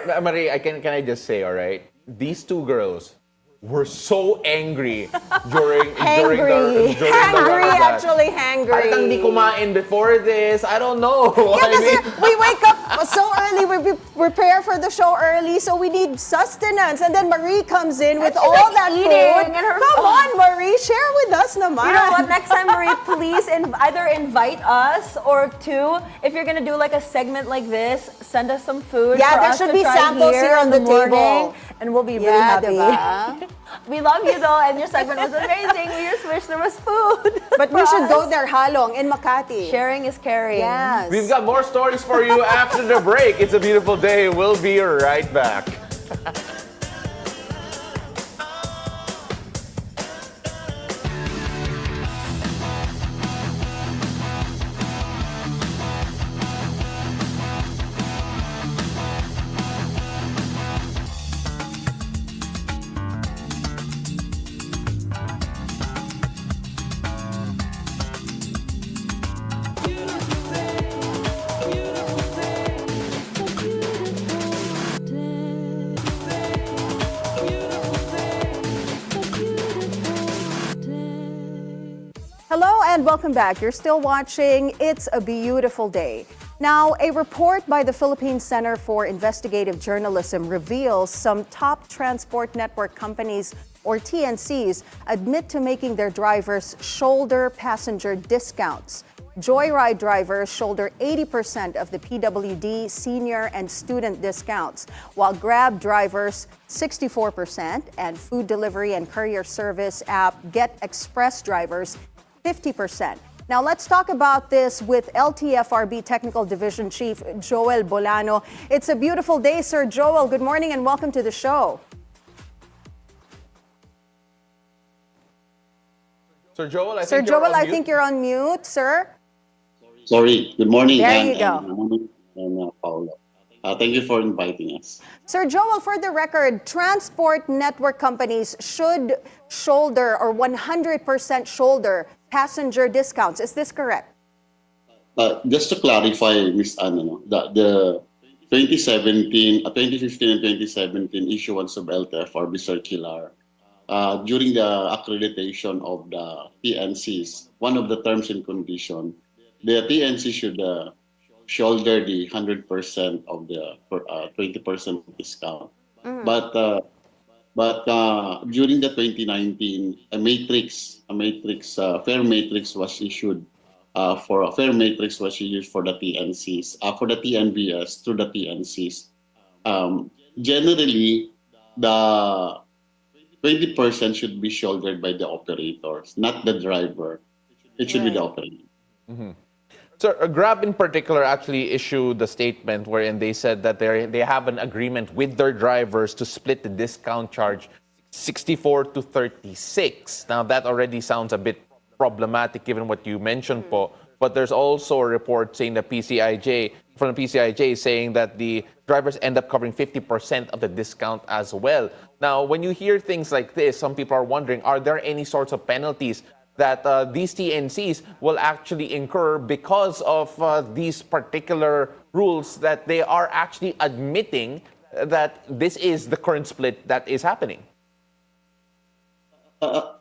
fair. Marie, can I just say, all right? These two girls were so angry during Hangry. the Hangry, Ramadan. actually hangry. Parang di kumain before this. I don't know. Yeah, I mean, kasi we wake up so early, we prepare for the show early, so we need sustenance. And then Marie comes in with she's all like that eating food. and her Come on, Marie, share with us naman. You know what? Next time, Marie, please either invite us or two, if you're gonna do like a segment like this, send us some food. Yeah, for there us should to be try samples here on in the morning, table. and we'll be really Yeah, happy. diba? We love you though, and your segment was amazing. We just wish there was food. But we should go there, Halong, in Makati. Sharing is caring. Yes. we've got more stories for you after the break. It's a beautiful day. We'll be right back. Hello and welcome back. You're still watching It's a Beautiful Day. Now, a report by the Philippine Center for Investigative Journalism reveals some top transport network companies, or TNCs, admit to making their drivers shoulder passenger discounts. Joyride drivers shoulder 80% of the PWD senior and student discounts, while Grab drivers 64% and food delivery and courier service app Get Express drivers 50%. Now let's talk about this with LTFRB Technical Division Chief Joel Bolano. It's a beautiful day, Sir Joel. Good morning and welcome to the show. Sir Joel, I think you're on mute, sir. Sorry. Good morning, There Anne, you go. and Paolo. Thank you for inviting us. Sir Joel, for the record, transport network companies should shoulder or 100% shoulder passenger discounts. Is this correct? Just to clarify, Ms. Anne, the 2015 and 2017 issuance of LTFRB circular, during the accreditation of the TNCs, one of the terms and condition, the TNC should shoulder the 100% of the 20% discount. But during the 2019, a fare matrix was issued for the TNCs, for the TNVS through the TNCs. Generally, the 20% should be shouldered by the operators, not the driver. It should be the operator. So Grab in particular actually issued the statement wherein they said that they have an agreement with their drivers to split the discount charge 64 to 36. Now that already sounds a bit problematic given what you mentioned po. But there's also a report saying the from the PCIJ saying that the drivers end up covering 50% of the discount as well. Now, when you hear things like this, some people are wondering, are there any sorts of penalties that these TNCs will actually incur because of these particular rules that they are actually admitting that this is the current split that is happening?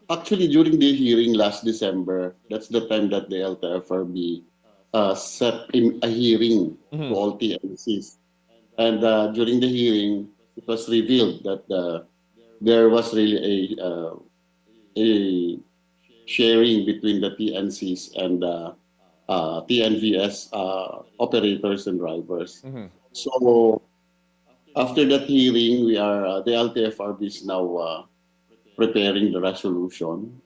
Actually, during the hearing last December, that's the time that the LTFRB set in a hearing to all TNCs. And during the hearing, it was revealed that there was really a sharing between the TNCs and TNVS operators and drivers. So after that hearing, the LTFRB is now preparing the resolution.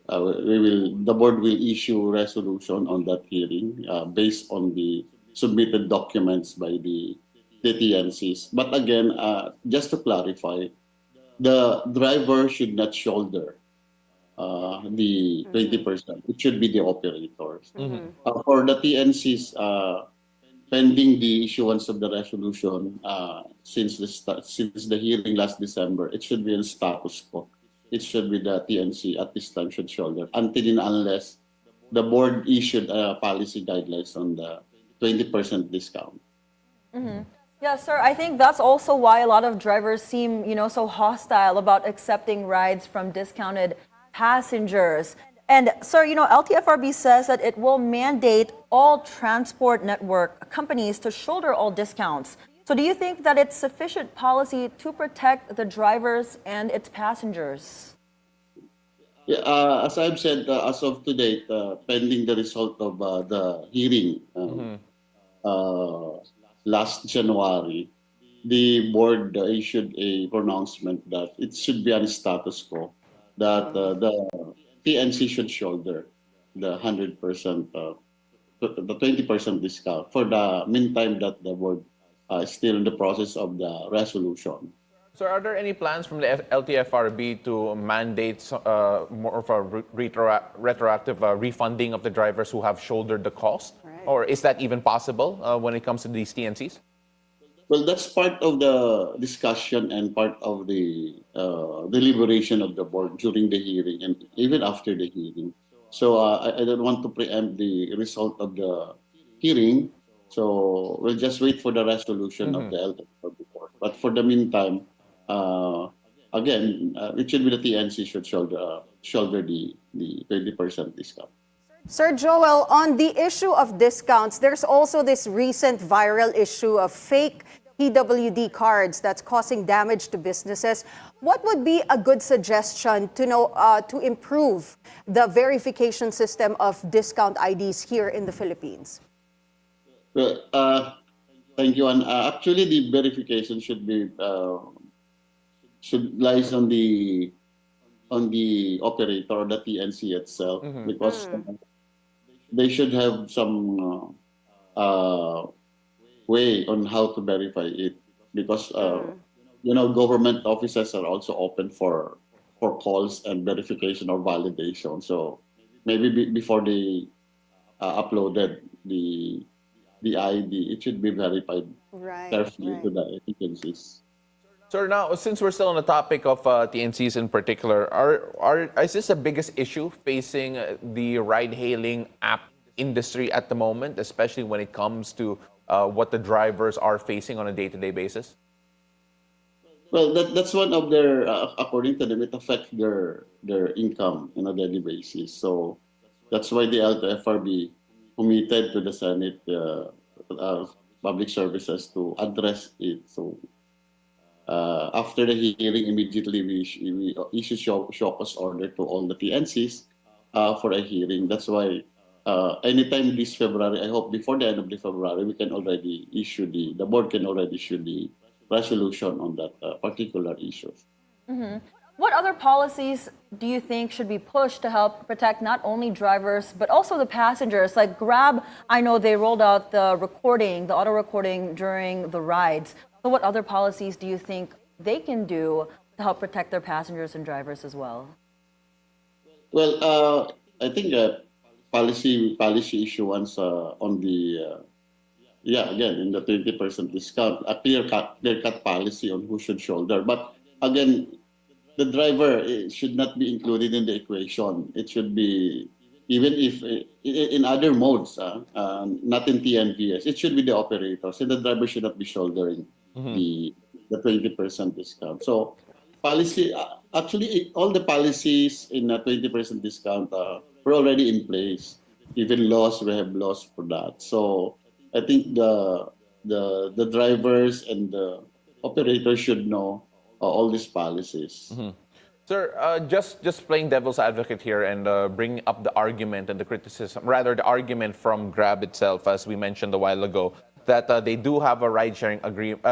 The board will issue resolution on that hearing based on the submitted documents by the TNCs. But again, just to clarify, the driver should not shoulder the 20%. It should be the operators. For the TNCs, pending the issuance of the resolution, since the hearing last December, it should be in status quo. It should be the TNC at this time should shoulder until and unless the board issued policy guidelines on the 20% discount. Yeah, sir, I think that's also why a lot of drivers seem, so hostile about accepting rides from discounted passengers. And, sir, LTFRB says that it will mandate all transport network companies to shoulder all discounts. So do you think that it's sufficient policy to protect the drivers and its passengers? Yeah, as I've said, as of today, pending the result of the hearing last January, the board issued a pronouncement that it should be on status quo, that the TNC should shoulder the 100%, the 20% discount for the meantime that the board is still in the process of the resolution. So are there any plans from the LTFRB to mandate more of a retroactive refunding of the drivers who have shouldered the cost? Right. Or is that even possible when it comes to these TNCs? Well, that's part of the discussion and part of the deliberation of the board during the hearing and even after the hearing. So I don't want to preempt the result of the hearing. So we'll just wait for the resolution of the LTFRB board. But for the meantime, again, it should be the TNC should shoulder the 20% discount. Sir Joel, on the issue of discounts, there's also this recent viral issue of fake PWD cards that's causing damage to businesses. What would be a good suggestion to improve the verification system of discount IDs here in the Philippines? Well, thank you. And actually, the verification should lies on the operator, the TNC itself, because they should have some way on how to verify it, because government offices are also open for calls and verification or validation. So maybe before they uploaded the ID, it should be verified carefully to the agencies. So now, since we're still on the topic of TNCs in particular, is this the biggest issue facing the ride-hailing app industry at the moment, especially when it comes to what the drivers are facing on a day-to-day basis? Well, that's one of their, according to them, it affects their income on a daily basis. So that's why the LTFRB committed to the Senate Public Services to address it. So after the hearing, immediately we issue show cause order to all the TNCs for a hearing. That's why anytime this February, I hope before the end of the February, we can already issue the board can already issue the resolution on that particular issue. What other policies do you think should be pushed to help protect not only drivers, but also the passengers? Like Grab, I know they rolled out the recording, the auto recording during the rides. So what other policies do you think they can do to help protect their passengers and drivers as well? Well, I think policy issuance on the again in the 20% discount, a clear cut policy on who should shoulder. But again, the driver should not be included in the equation. It should be, even if in other modes, not in TNVS, it should be the operators, and the driver should not be shouldering the 20% discount. So policy, actually, all the policies in a 20% discount were already in place. Even laws, we have laws for that. So I think the drivers and the operators should know all these policies. Sir, just playing devil's advocate here and bringing up the argument and the criticism, rather the argument from Grab itself, as we mentioned a while ago, that they do have a ride-sharing agreement.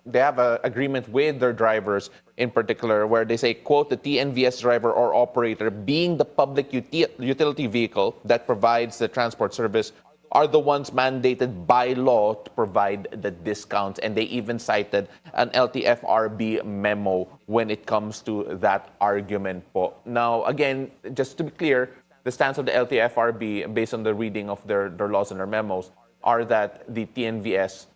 They have an agreement with their drivers in particular, where they say, quote, the TNVS driver or operator being the public utility vehicle that provides the transport service are the ones mandated by law to provide the discounts. And they even cited an LTFRB memo when it comes to that argument po. Now, again, just to be clear, the stance of the LTFRB, based on the reading of their laws and their memos, are that the TNVS,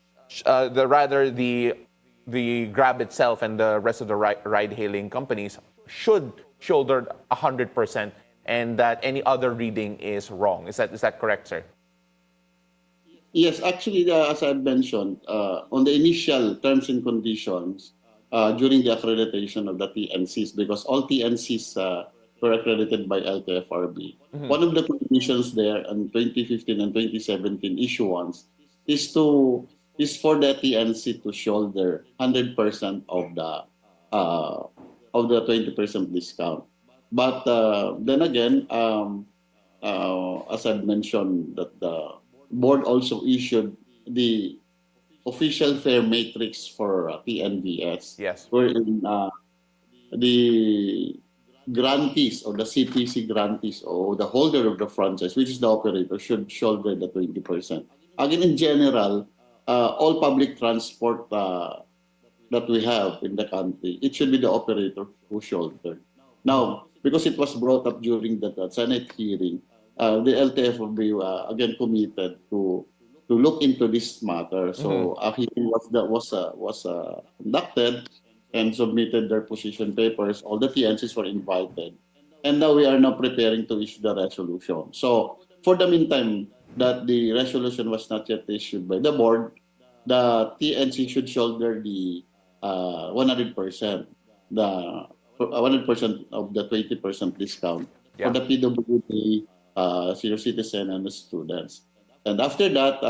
the Grab itself and the rest of the ride-hailing companies should shoulder 100%, and that any other reading is wrong. Is that correct, sir? Yes, actually, as I mentioned, on the initial terms and conditions during the accreditation of the TNCs, because all TNCs were accredited by LTFRB. One of the conditions there in 2015 and 2017 issuance is for the TNC to shoulder 100% of the 20% discount. But then again, as I've mentioned, that the board also issued the official fare matrix for TNVS. Yes. Wherein the grantees or the CPC grantees or the holder of the franchise, which is the operator, should shoulder the 20%. Again, in general, all public transport that we have in the country, it should be the operator who shoulder. Now, because it was brought up during the Senate hearing, the LTFRB again committed to look into this matter. So a hearing was conducted and submitted their position papers. All the TNCs were invited, and now we are preparing to issue the resolution. So for the meantime, that the resolution was not yet issued by the board, the TNC should shoulder the 100%, the 100% of the 20% discount for the PWD, senior citizen, and the students. And after that,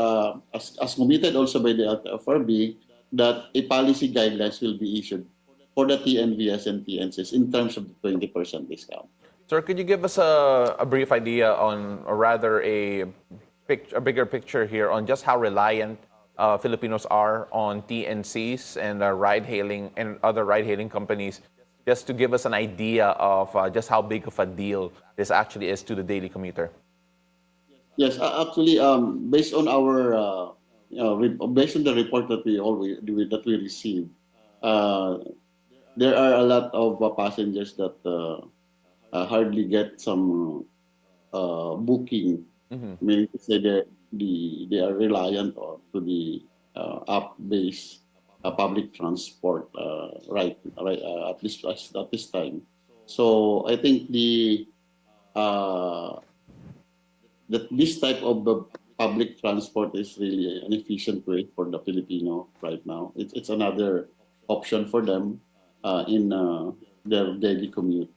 as committed also by the LTFRB, that a policy guidelines will be issued for the TNVS and TNCs in terms of the 20% discount. Sir, could you give us a brief idea on, or rather a bigger picture here on just how reliant Filipinos are on TNCs and ride-hailing and other ride-hailing companies, just to give us an idea of just how big of a deal this actually is to the daily commuter? Yes, actually, based on our based on the report that we receive, there are a lot of passengers that hardly get some booking, meaning to say that they are reliant to the app-based public transport at this time. So I think that this type of public transport is really an efficient way for the Filipino right now. It's another option for them in their daily commute.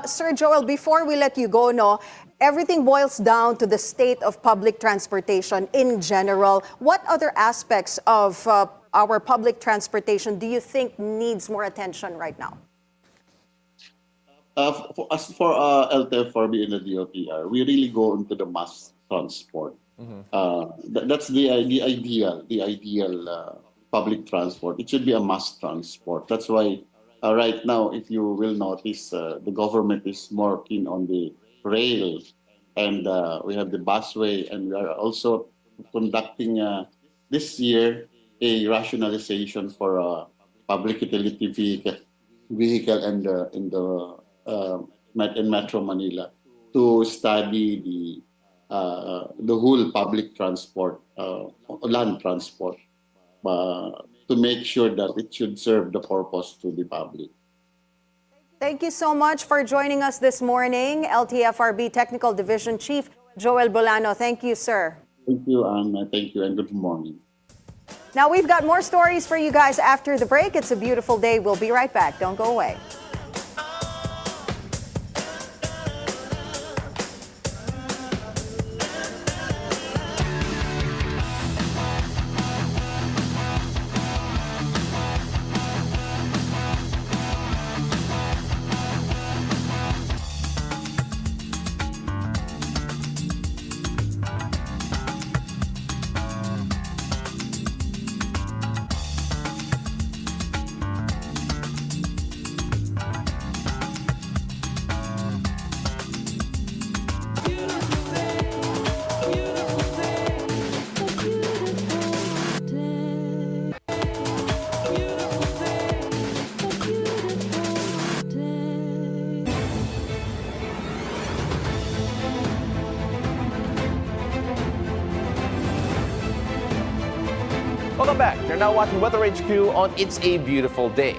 Sir Joel, before we let you go, everything boils down to the state of public transportation in general. What other aspects of our public transportation do you think needs more attention right now? As for LTFRB and the DOTR, we really go into the mass transport. That's the ideal public transport. It should be a mass transport. That's why right now, if you will notice, the government is more keen on the rail, and we have the busway, and we are also conducting this year a rationalization for public utility vehicle and in Metro Manila to study the whole public transport, land transport, to make sure that it should serve the purpose to the public. Thank you so much for joining us this morning, LTFRB Technical Division Chief Joel Bolano. Thank you, sir. Thank you, Anne. Thank you, and good morning. Now, we've got more stories for you guys after the break. It's a beautiful day. We'll be right back. Don't go away. Welcome back. You're now watching Weather HQ on It's a Beautiful Day.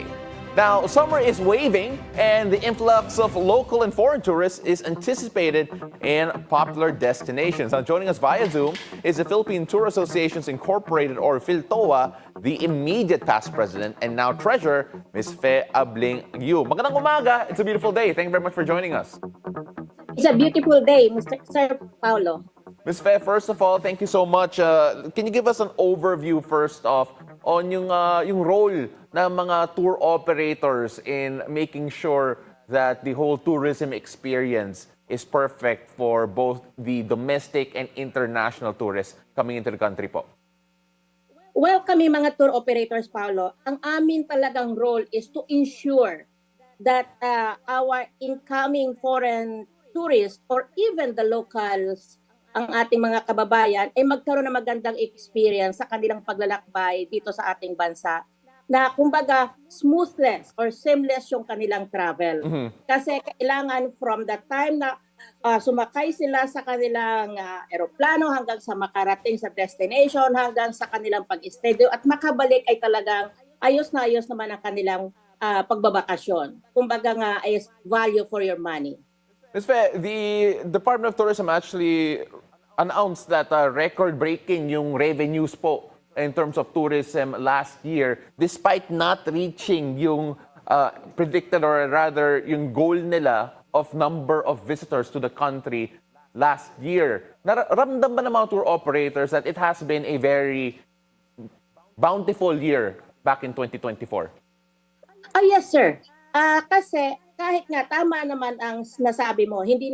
Now, summer is waving and the influx of local and foreign tourists is anticipated in popular destinations. Now, joining us via Zoom is the Philippine Tour Associations Incorporated, or PhilToA, the immediate past president and now treasurer, Ms. Fe Abling Yu. Magandang umaga. It's a beautiful day. Thank you very much for joining us. It's a beautiful day, Sir Paolo. Ms. Fe, first of all, thank you so much. Can you give us an overview first off on yung role ng mga tour operators in making sure that the whole tourism experience is perfect for both the domestic and international tourists coming into the country po? Well, kami mga tour operators, Paolo, ang amin talagang role is to ensure that our incoming foreign tourists or even the locals, ang ating mga kababayan, ay magkaroon ng magandang experience sa kanilang paglalakbay dito sa ating bansa, na kumbaga smoothness or seamless yung kanilang travel. Kasi kailangan from the time na sumakay sila sa kanilang eroplano hanggang sa makarating sa destination, hanggang sa kanilang pag-stay at makabalik ay talagang ayos na ayos naman ang kanilang pagbabakasyon. Kumbaga nga is value for your money. Ms. Fe, the Department of Tourism actually announced that record-breaking yung revenues po in terms of tourism last year, despite not reaching yung predicted, or rather yung goal nila of number of visitors to the country last year. Naramdam ba ng mga tour operators that it has been a very bountiful year back in 2024? Yes, sir. Kasi kahit nga tama naman ang nasabi mo, hindi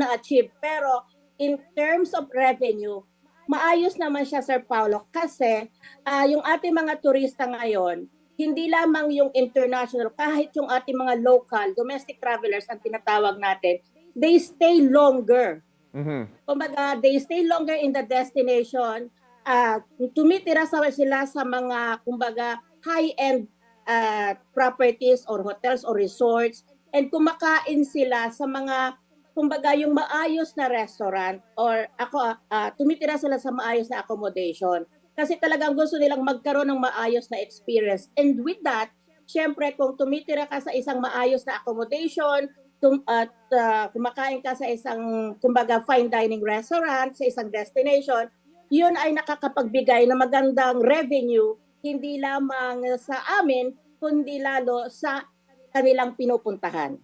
na-achieve, pero in terms of revenue, maayos naman siya, Sir Paolo, kasi yung ating mga turista ngayon, hindi lamang yung international, kahit yung ating mga local, domestic travelers ang tinatawag natin, they stay longer. Kumbaga, they stay longer in the destination, tumitira sila sa mga, kumbaga, high-end properties or hotels or resorts, and kumakain sila sa mga, kumbaga, yung maayos na restaurant, or tumitira sila sa maayos na accommodation. Kasi talagang gusto nilang magkaroon ng maayos na experience. And with that, syempre, kung tumitira ka sa isang maayos na accommodation, kumakain ka sa isang, kumbaga, fine dining restaurant, sa isang destination, yun ay nakakapagbigay ng magandang revenue, hindi lamang sa amin, kundi lalo sa kanilang pinupuntahan.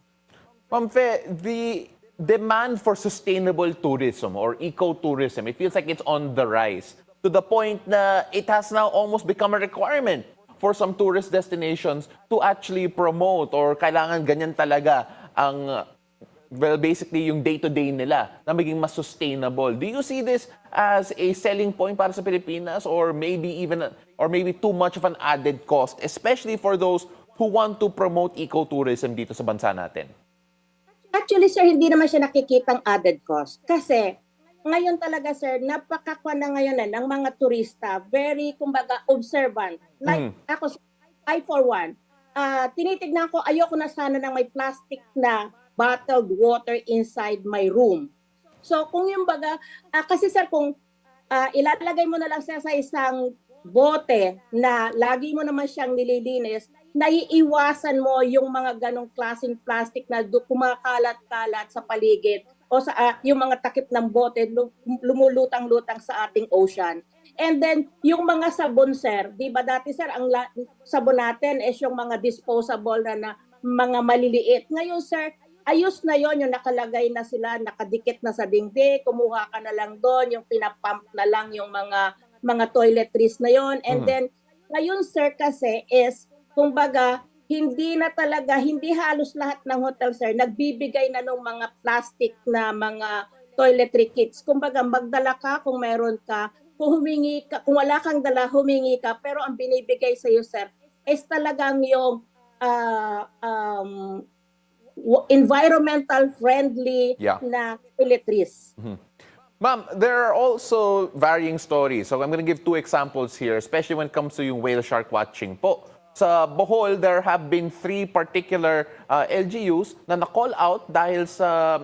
Ma'am Fe, the demand for sustainable tourism or ecotourism, it feels like it's on the rise to the point na it has now almost become a requirement for some tourist destinations to actually promote, or kailangan ganyan talaga ang well, basically yung day-to-day nila na maging mas sustainable. Do you see this as a selling point para sa Pilipinas, or maybe too much of an added cost, especially for those who want to promote ecotourism dito sa bansa natin? Actually, sir, hindi naman siya nakikitang added cost. Kasi ngayon talaga, sir, napakakwa na ngayon ng mga turista. Very, kumbaga, observant. Like ako, I for one, tinitignan ko, ayoko na sana ng may plastic na bottled water inside my room. So kung yung baga, kasi sir, kung ilalagay mo na lang siya sa isang bote na lagi mo naman siyang nililinis, naiiwasan mo yung mga ganong klaseng plastic na kumakalat-kalat sa paligid o sa yung mga takip ng bote lumulutang-lutang sa ating ocean. And then, yung mga sabon, sir, di ba dati, sir, ang sabon natin is yung mga disposable na mga maliliit. Ngayon, sir, ayos na yon, yung nakalagay na sila, nakadikit na sa dingding, kumuha ka na lang doon, yung pinapump na lang yung mga toiletries na yon. And then, ngayon, sir, kasi is, kumbaga, hindi halos lahat ng hotel, sir, nagbibigay na ng mga plastic na mga toiletry kits. Kumbaga, magdala ka kung meron ka, kung humingi ka, kung wala kang dala, humingi ka, pero ang binibigay sa iyo, sir, is talagang yung environmental friendly na toiletries. Ma'am, there are also varying stories. So I'm going to give 2 examples here, especially when it comes to yung whale shark watching po. Sa Bohol, there have been 3 particular LGUs na na-call out dahil sa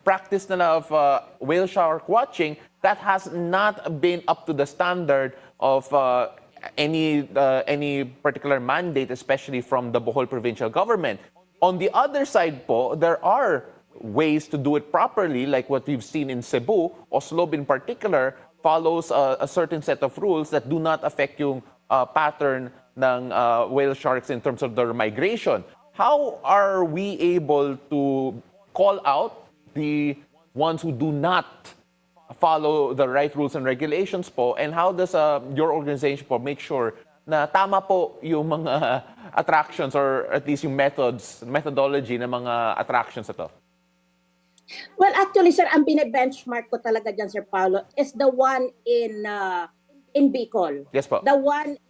practice na of whale shark watching that has not been up to the standard of any particular mandate, especially from the Bohol provincial government. On the other side po, there are ways to do it properly, like what we've seen in Cebu. Oslob in particular follows a certain set of rules that do not affect yung pattern ng whale sharks in terms of their migration. How are we able to call out the ones who do not follow the right rules and regulations po, and how does your organization po make sure na tama po yung mga attractions, or at least yung methodology ng mga attractions ito? Well, actually, sir, ang bine-benchmark ko talaga dyan, Sir Paolo, is the one in Bicol. Yes po. The one,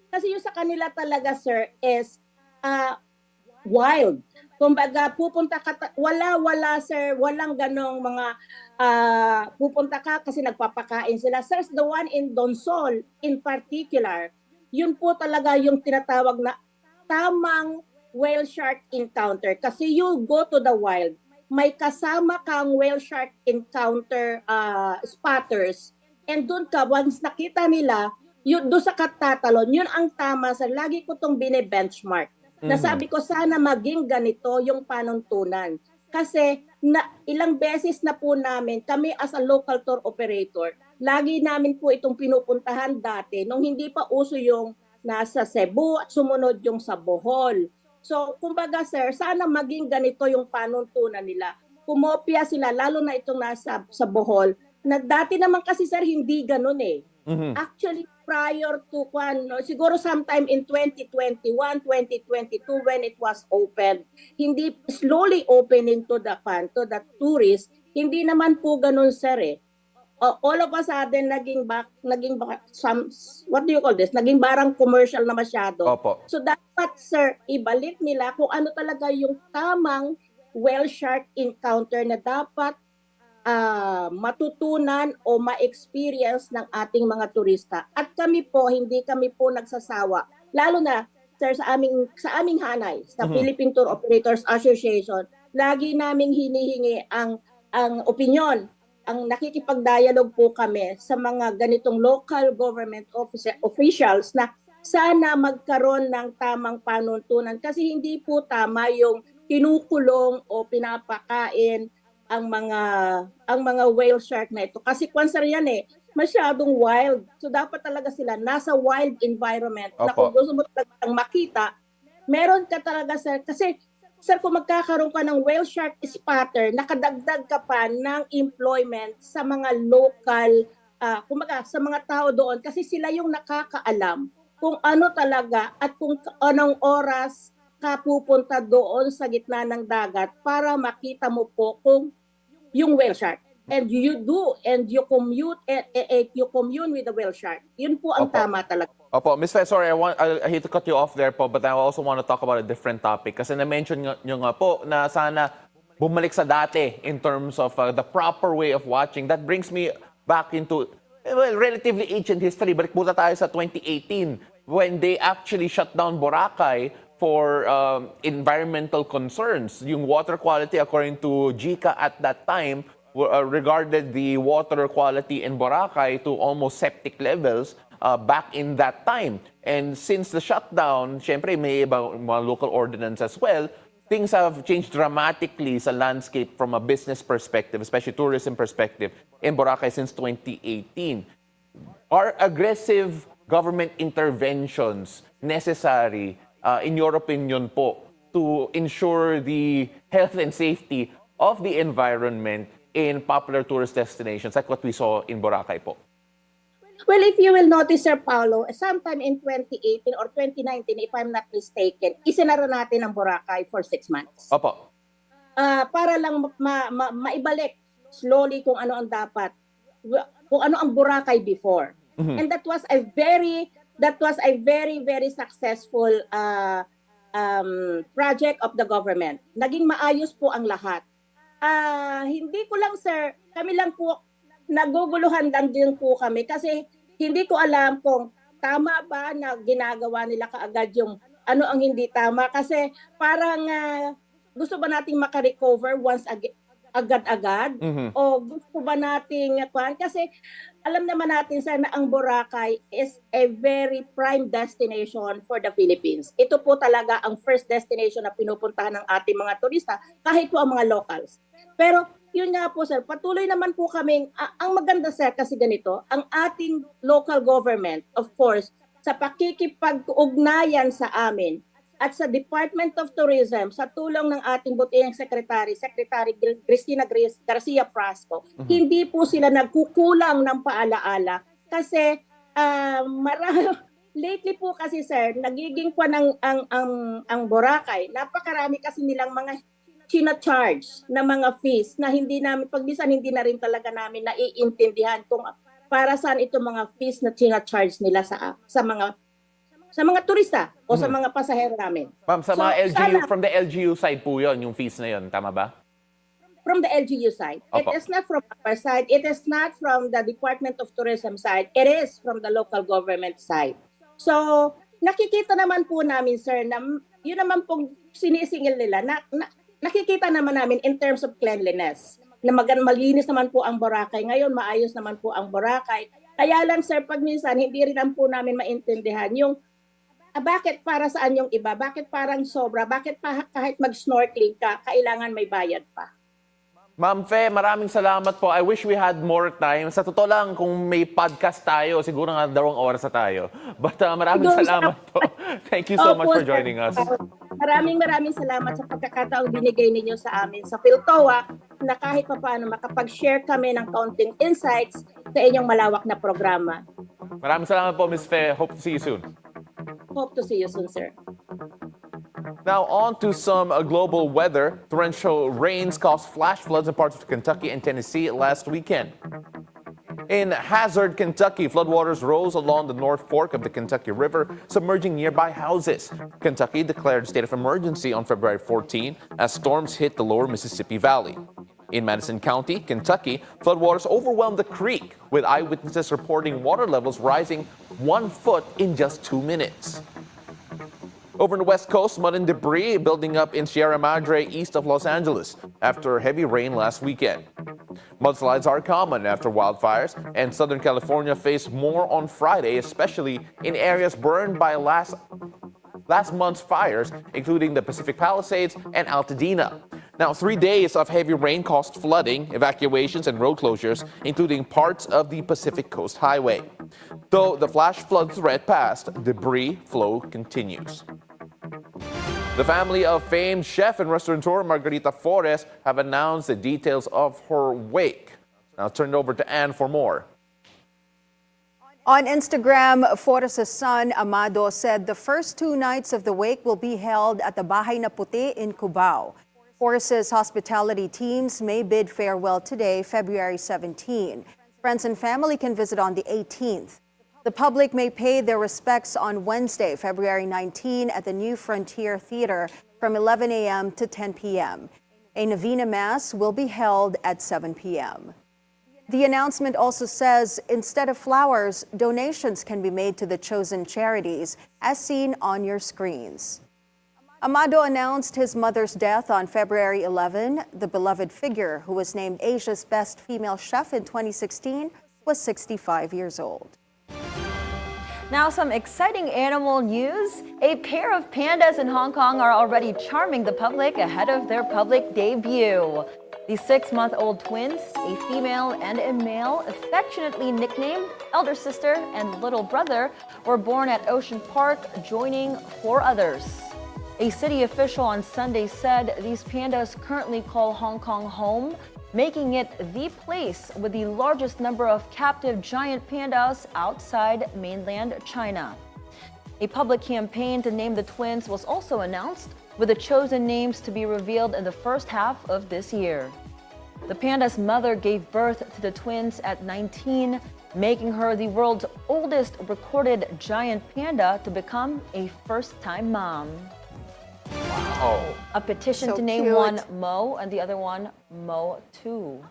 kasi yung sa kanila talaga, sir, is wild. Kumbaga, pupunta ka, wala, sir, walang ganong mga, pupunta ka kasi nagpapakain sila. Sir, the one in Donsol, in particular, yun po talaga yung tinatawag na tamang whale shark encounter. Kasi you go to the wild, may kasama kang whale shark encounter spotters, and doon ka, once nakita nila, yun, doon sa katatalon, yun ang tama. Sir, lagi ko itong bine-benchmark. Nasabi ko, sana maging ganito yung panuntunan. Kasi ilang beses na po namin, kami as a local tour operator, lagi namin po itong pinupuntahan dati nung hindi pa uso yung nasa Cebu at sumunod yung sa Bohol. So, kumbaga, sir, sana maging ganito yung panuntunan nila. Kumopya sila, lalo na itong nasa sa Bohol, na dati naman kasi, sir, hindi ganun eh. Actually, prior to siguro sometime in 2021, 2022, when it was opened, hindi slowly opening to the tourists, hindi naman po ganun, sir eh. All of a sudden, naging naging barang commercial na masyado. Opo. So dapat, sir, ibalik nila kung ano talaga yung tamang whale shark encounter na dapat matutunan o ma-experience ng ating mga turista. At kami po, hindi kami po nagsasawa. Lalo na, sir, sa aming hanay, sa Philippine Tour Operators Association, lagi naming hinihingi ang opinion, ang nakikipag-dialogue po kami sa mga ganitong local government officials na sana magkaroon ng tamang panuntunan, kasi hindi po tama yung kinukulong o pinapakain ang mga whale shark na ito. Kasi kwanser yan eh, masyadong wild. So dapat talaga sila nasa wild environment. Na kung gusto mo talagang makita, meron ka talaga, sir. Kasi, sir, kung magkakaroon ka ng whale shark spotter, nakadagdag ka pa ng employment sa mga local, sa mga tao doon. Kasi sila yung nakakaalam kung ano talaga at kung anong oras ka pupunta doon sa gitna ng dagat para makita mo po kung yung whale shark. And you commune with the whale shark. Yun po ang Opo. tama talaga. Opo, Ms. Fe, sorry, I hate to cut you off there po, but I also want to talk about a different topic. Kasi na-mention nyo nga po na sana bumalik sa dati in terms of the proper way of watching. That brings me back into, well, relatively ancient history. Balik muna tayo sa 2018 when they actually shut down Boracay for environmental concerns. Yung water quality, according to GCA at that time, regarded the water quality in Boracay to almost septic levels back in that time. And since the shutdown, syempre may mga local ordinance as well, things have changed dramatically sa landscape from a business perspective, especially tourism perspective, in Boracay since 2018. Are aggressive government interventions necessary, in your opinion po, to ensure the health and safety of the environment in popular tourist destinations like what we saw in Boracay po? Well, if you will notice, Sir Paolo, sometime in 2018 or 2019, if I'm not mistaken, isinara natin ang Boracay for 6 months. Opo. Para lang maibalik slowly kung ano ang dapat, kung ano ang Boracay before. And that was a very very successful project of the government. Naging maayos po ang lahat. Hindi ko lang, sir, kami lang po naguguluhan lang din po kami kasi hindi ko alam kung tama ba na ginagawa nila kaagad yung ano ang hindi tama kasi parang gusto ba nating makarecover once agad-agad o gusto ba nating kasi alam naman natin sir na ang Boracay is a very prime destination for the Philippines. Ito po talaga ang first destination na pinupuntahan ng ating mga turista kahit po ang mga locals. Pero yun nga po sir, patuloy naman po kaming, ang maganda sir kasi ganito, ang ating local government, of course, sa pakikipag-ugnayan sa amin at sa Department of Tourism, sa tulong ng ating butiang Secretary Cristina Garcia Prasco, hindi po sila nagkukulang ng paalaala kasi lately po kasi sir, nagiging pa ang Boracay, napakarami kasi nilang mga china-charge na mga fees na hindi namin, pagbisan hindi na rin talaga namin naiintindihan kung para saan itong mga fees na china-charge nila sa mga turista o sa mga pasahero namin. Ma'am, sa mga LGU, from the LGU side po yun, yung fees na yun, tama ba? From the LGU side. Opo. It is not from our side. It is not from the Department of Tourism side. It is from the local government side. So, nakikita naman po namin, sir, na yun naman pong sinisingil nila na nakikita naman namin in terms of cleanliness na malinis naman po ang Boracay. Ngayon, maayos naman po ang Boracay. Kaya lang, sir, pag minsan, hindi rin po namin maintindihan yung bakit para saan yung iba? Bakit parang sobra? Bakit kahit mag-snorkeling ka, kailangan may bayad pa? Ma'am Fe, maraming salamat po. I wish we had more time. Sa totoo lang, kung may podcast tayo, siguro nga 2 oras na tayo. But maraming salamat po. Thank you so much for joining us. Maraming salamat sa pagkakataong binigay ninyo sa amin sa PhilToa na kahit paano makapag-share kami ng kaunting insights sa inyong malawak na programa. Maraming salamat po, Ms. Fe. Hope to see you soon. Hope to see you soon, sir. Now on to some global weather. Torrential rains caused flash floods in parts of Kentucky and Tennessee last weekend. In Hazard, Kentucky, floodwaters rose along the North Fork of the Kentucky River, submerging nearby houses. Kentucky declared a state of emergency on February 14 as storms hit the lower Mississippi Valley. In Madison County, Kentucky, floodwaters overwhelmed the creek, with eyewitnesses reporting water levels rising 1 foot in just 2 minutes. Over on the West Coast, mud and debris building up in Sierra Madre east of Los Angeles after heavy rain last weekend. Mudslides are common after wildfires, and Southern California faced more on Friday, especially in areas burned by last month's fires, including the Pacific Palisades and Altadena. Now, 3 days of heavy rain caused flooding, evacuations, and road closures, including parts of the Pacific Coast Highway. Though the flash flood threat passed, debris flow continues. The family of famed chef and restaurateur Margarita Flores have announced the details of her wake. Now, I'll turn it over to Anne for more. On Instagram, Forces' son, Amado, said the first 2 nights of the wake will be held at the Bahay na Puti in Cubao. Forces hospitality teams may bid farewell today, February 17. Friends and family can visit on the 18th. The public may pay their respects on Wednesday, February 19 at the New Frontier Theater from 11 a.m. to 10 p.m. A Novena Mass will be held at 7 p.m. The announcement also says instead of flowers, donations can be made to the chosen charities, as seen on your screens. Amado announced his mother's death on February 11. The beloved figure, who was named Asia's Best Female Chef in 2016, was 65 years old. Now, some exciting animal news. A pair of pandas in Hong Kong are already charming the public ahead of their public debut. The 6-month-old twins, a female and a male, affectionately nicknamed Elder Sister and Little Brother, were born at Ocean Park, joining 4 others. A city official on Sunday said these pandas currently call Hong Kong home, making it the place with the largest number of captive giant pandas outside mainland China. A public campaign to name the twins was also announced, with the chosen names to be revealed in the first half of this year. The panda's mother gave birth to the twins at 19, making her the world's oldest recorded giant panda to become a first-time mom. Wow. A petition So to name cute. one Mo and the other one Mo 2.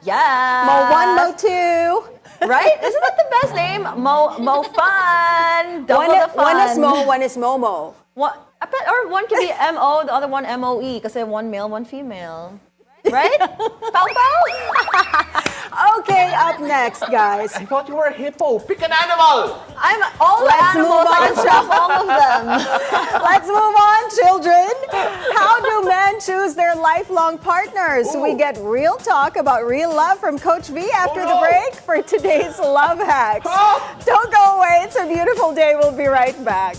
Yeah. Mo 1, Mo 2. Right? Isn't that the best name? Mo fun. Double the fun. One is Mo, one is Momo. I bet, or one can be M-O, the other one M-O-E, kasi one male, one female. Right? Pow pow? Okay, up next, guys. I thought you were a hippo. Pick an animal. I'm all the Let's animals. move I on. can shop all of them. Let's move on, children. How do men choose their lifelong partners? Ooh. We get real talk about real love from Coach V after the break for today's Love Hacks. Don't go away. It's a beautiful day. We'll be right back.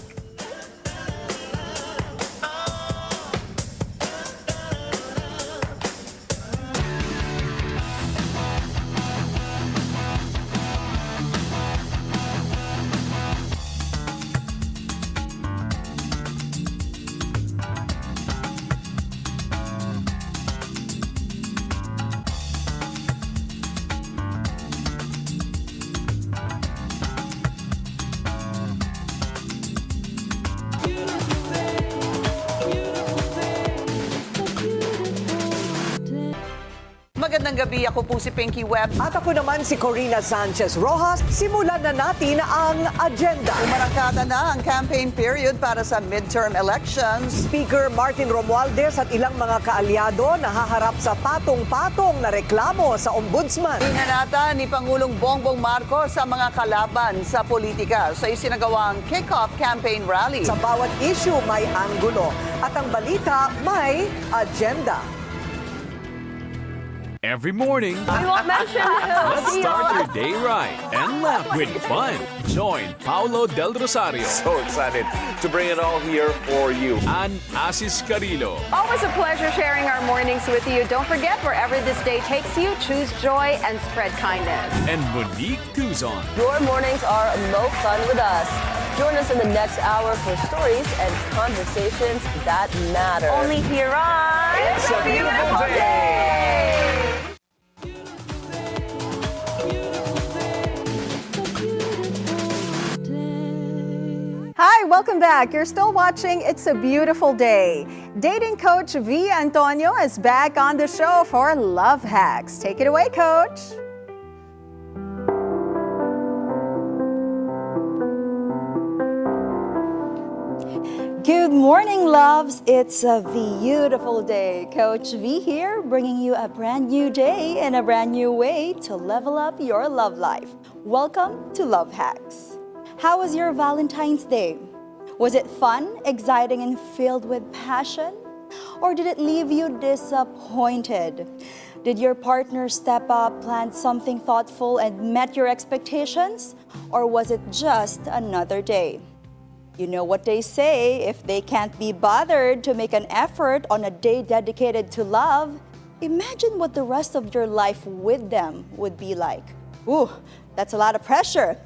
Magandang gabi, ako po si Pinky Webb. At ako naman si Corina Sanchez Rojas. Simulan na natin ang agenda. Umarangkada na ang campaign period para sa midterm elections. Speaker Martin Romualdez at ilang mga kaalyado nahaharap sa patong-patong na reklamo sa ombudsman. Hinanata ni Pangulong Bongbong Marcos sa mga kalaban sa politika sa isinagawang kick-off campaign rally. Sa bawat issue may anggulo at ang balita may agenda. Every morning, We won't mention who. let's start your day right and laugh with fun. Join Paolo del Rosario, So excited to bring it all here for you. Anne Asis-Carilo, Always a pleasure sharing our mornings with you. Don't forget, wherever this day takes you, choose joy and spread kindness. and Monique Tuzon. Your mornings are mo fun with us. Join us in the next hour for stories and conversations that matter. Only here on It's a beautiful day. Hi, welcome back. You're still watching It's a Beautiful Day. Dating coach V. Antonio is back on the show for Love Hacks. Take it away, coach. Good morning, loves. It's a beautiful day. Coach V here, bringing you a brand new day and a brand new way to level up your love life. Welcome to Love Hacks. How was your Valentine's Day? Was it fun, exciting, and filled with passion? Or did it leave you disappointed? Did your partner step up, plan something thoughtful, and met your expectations? Or was it just another day? You know what they say, if they can't be bothered to make an effort on a day dedicated to love, Imagine what the rest of your life with them would be like. Ooh, that's a lot of pressure.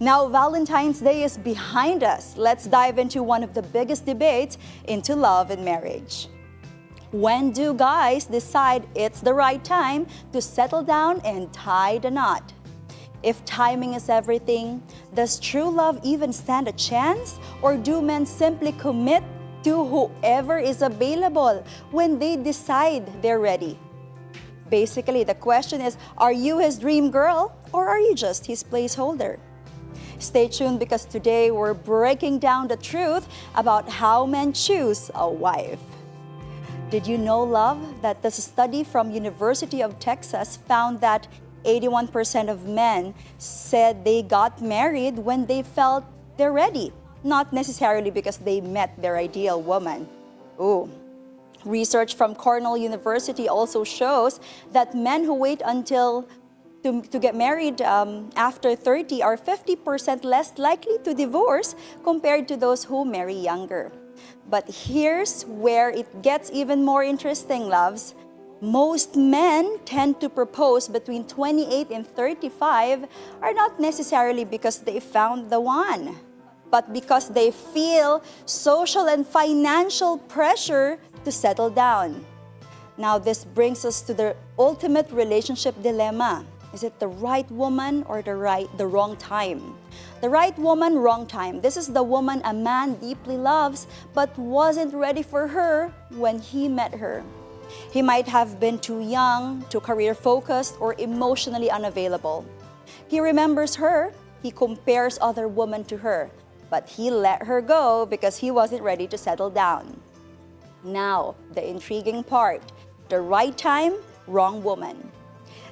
Now, Valentine's Day is behind us. Let's dive into one of the biggest debates into love and marriage. When do guys decide it's the right time to settle down and tie the knot? If timing is everything, does true love even stand a chance? Or do men simply commit to whoever is available when they decide they're ready? Basically, the question is, are you his dream girl or are you just his placeholder? Stay tuned because today we're breaking down the truth about how men choose a wife. Did you know, love, that the study from University of Texas found that 81% of men said they got married when they felt they're ready, not necessarily because they met their ideal woman. Ooh. Research from Cornell University also shows that men who wait until to get married after 30 are 50% less likely to divorce compared to those who marry younger. But here's where it gets even more interesting, loves. Most men tend to propose between 28 and 35 are not necessarily because they found the one, but because they feel social and financial pressure to settle down. Now, this brings us to the ultimate relationship dilemma. Is it the right woman or the wrong time? The right woman, wrong time. This is the woman a man deeply loves but wasn't ready for her when he met her. He might have been too young, too career-focused, or emotionally unavailable. He remembers her, he compares other women to her, but he let her go because he wasn't ready to settle down. Now, the intriguing part, the right time, wrong woman.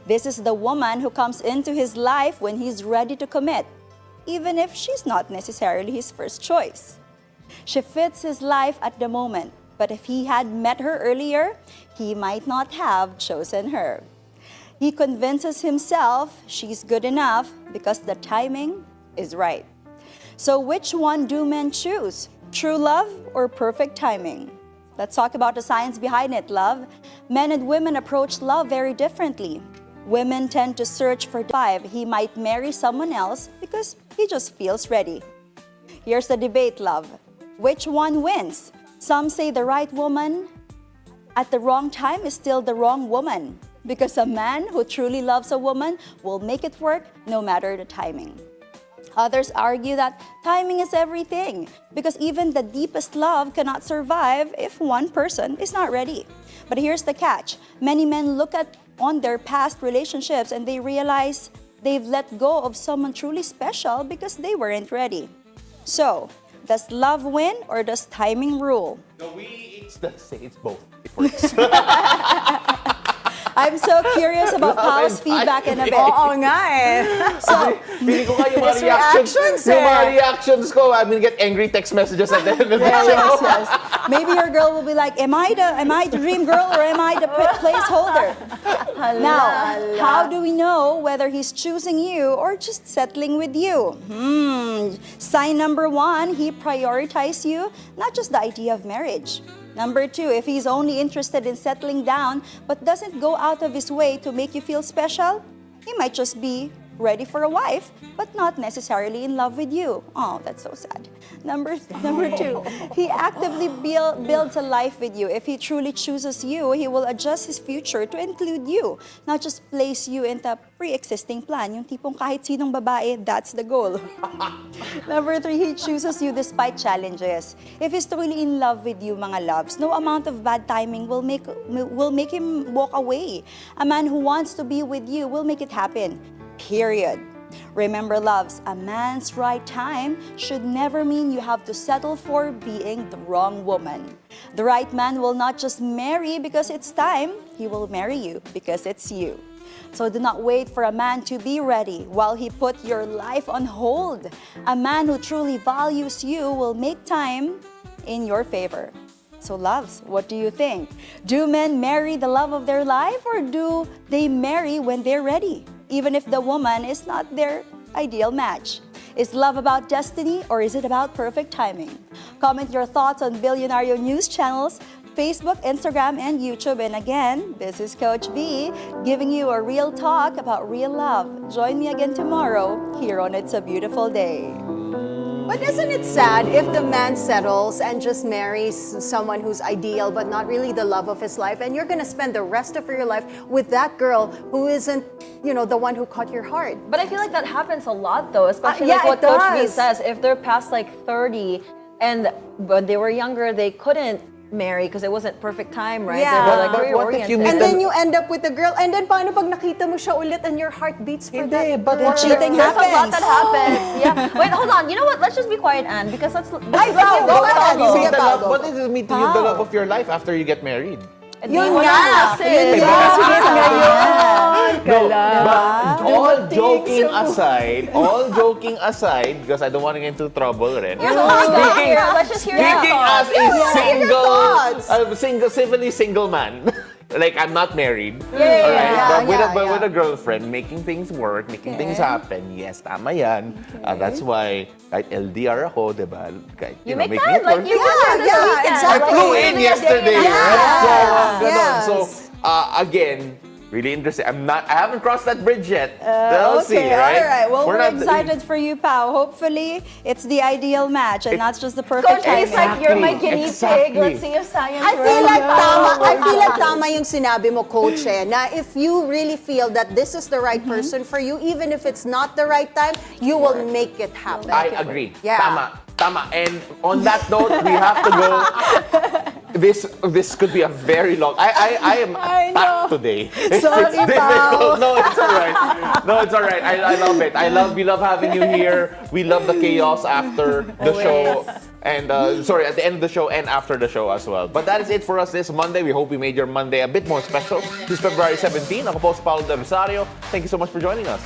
This is the woman who comes into his life when he's ready to commit, even if she's not necessarily his first choice. She fits his life at the moment, but if he had met her earlier, he might not have chosen her. He convinces himself she's good enough because the timing is right. So which one do men choose? True love or perfect timing? Let's talk about the science behind it, love. Men and women approach love very differently. Women tend to search for he might marry someone else because he just feels ready. Here's the debate, love. Which one wins? Some say the right woman at the wrong time is still the wrong woman because a man who truly loves a woman will make it work no matter the timing. Others argue that timing is everything because even the deepest love cannot survive if one person is not ready. But here's the catch. Many men look on their past relationships and they realize they've let go of someone truly special because they weren't ready. So, does love win or does timing rule? No, it's both. It works. I'm so curious about Pao's feedback in a bit. Oo nga eh. So, feeling ko nga yung mga His reactions, yung mga reactions ko, I'm gonna get angry text messages at the end of the show. Yes. Maybe your girl will be like, am I the dream girl or am I the placeholder? Now, how do we know whether he's choosing you or just settling with you? Sign number 1, he prioritizes you, not just the idea of marriage. Number 2, if he's only interested in settling down but doesn't go out of his way to make you feel special, he might just be ready for a wife but not necessarily in love with you. Oh, that's so sad. Number 2, he actively builds a life with you. If he truly chooses you, he will adjust his future to include you, not just place you in the pre-existing plan. Yung tipong kahit sinong babae, that's the goal. Number 3, he chooses you despite challenges. If he's truly in love with you, mga loves, no amount of bad timing will make him walk away. A man who wants to be with you will make it happen. Period. Remember, loves, a man's right time should never mean you have to settle for being the wrong woman. The right man will not just marry because it's time, he will marry you because it's you. So do not wait for a man to be ready while he put your life on hold. A man who truly values you will make time in your favor. So loves, what do you think? Do men marry the love of their life or do they marry when they're ready, even if the woman is not their ideal match? Is love about destiny or is it about perfect timing? Comment your thoughts on Bilyonaryo News channels Facebook, Instagram, and YouTube. And again, this is Coach V giving you a real talk about real love. Join me again tomorrow here on It's a Beautiful Day. But isn't it sad if the man settles and just marries someone who's ideal but not really the love of his life, and you're gonna spend the rest of your life with that girl who isn't, the one who caught your heart? But I feel like that happens a lot though, especially Yeah, like what it Coach V does. says. If they're past like 30 and when they were younger, they couldn't marry because it wasn't perfect time, right? Yeah. They were like But very what if you oriented. meet And then you end up with the girl, and then paano pag nakita mo siya ulit and your heart beats for that but girl? cheating There's a lot happens. that happens. Yeah. Wait, hold on. You know what? Let's just be quiet, Anne, because let's Go hear ahead. Paolo. Sige, Paolo. What does it mean to you, the love of your life after you get married? Yun Wala nga. na, sis. Yun nga. No, but all joking aside, because I don't want to get into trouble, rin. Here's what we got here. Let's just hear your Speaking as thoughts. a civilly single man, like I'm not married, Yeah, but with a girlfriend, making things work, making things happen. Yes, tama yan. That's why kahit LDR ako, diba? Kahit, You know, make making time, it like work. you were there this Yeah, weekend. exactly. I Like, flew you in really a day yesterday, and a half. right? So, Yes. so again, really interesting. I haven't crossed that bridge yet. We'll see, right? All right. Well, we're not- excited for you, Pao. Hopefully, it's the ideal match and not just the perfect Coach timing. V's like, you're my guinea pig. Exactly. Let's see if science I feel like works. tama yung sinabi mo, Coach, na if you really feel that this is the right person for you, even if it's not the right time, you will make it happen. I agree. Yeah. Tama. And on that note, we have to go. This could be a very long. I am packed today. Sorry, It's difficult. No, it's all right. I love it. We love having you here. We love the chaos after the show. And at the end of the show and after the show as well. But that is it for us this Monday. We hope we made your Monday a bit more special. This is February 17. Ako po si Paolo del Rosario. Thank you so much for joining us.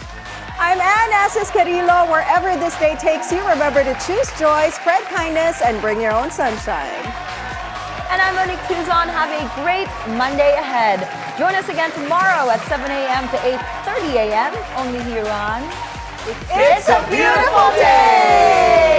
I'm Anne Asis-Carilo. Wherever this day takes you, remember to choose joy, spread kindness, and bring your own sunshine. And I'm Monique Tuzon. Have a great Monday ahead. Join us again tomorrow at 7 a.m. to 8:30 a.m. only here on It's a beautiful day!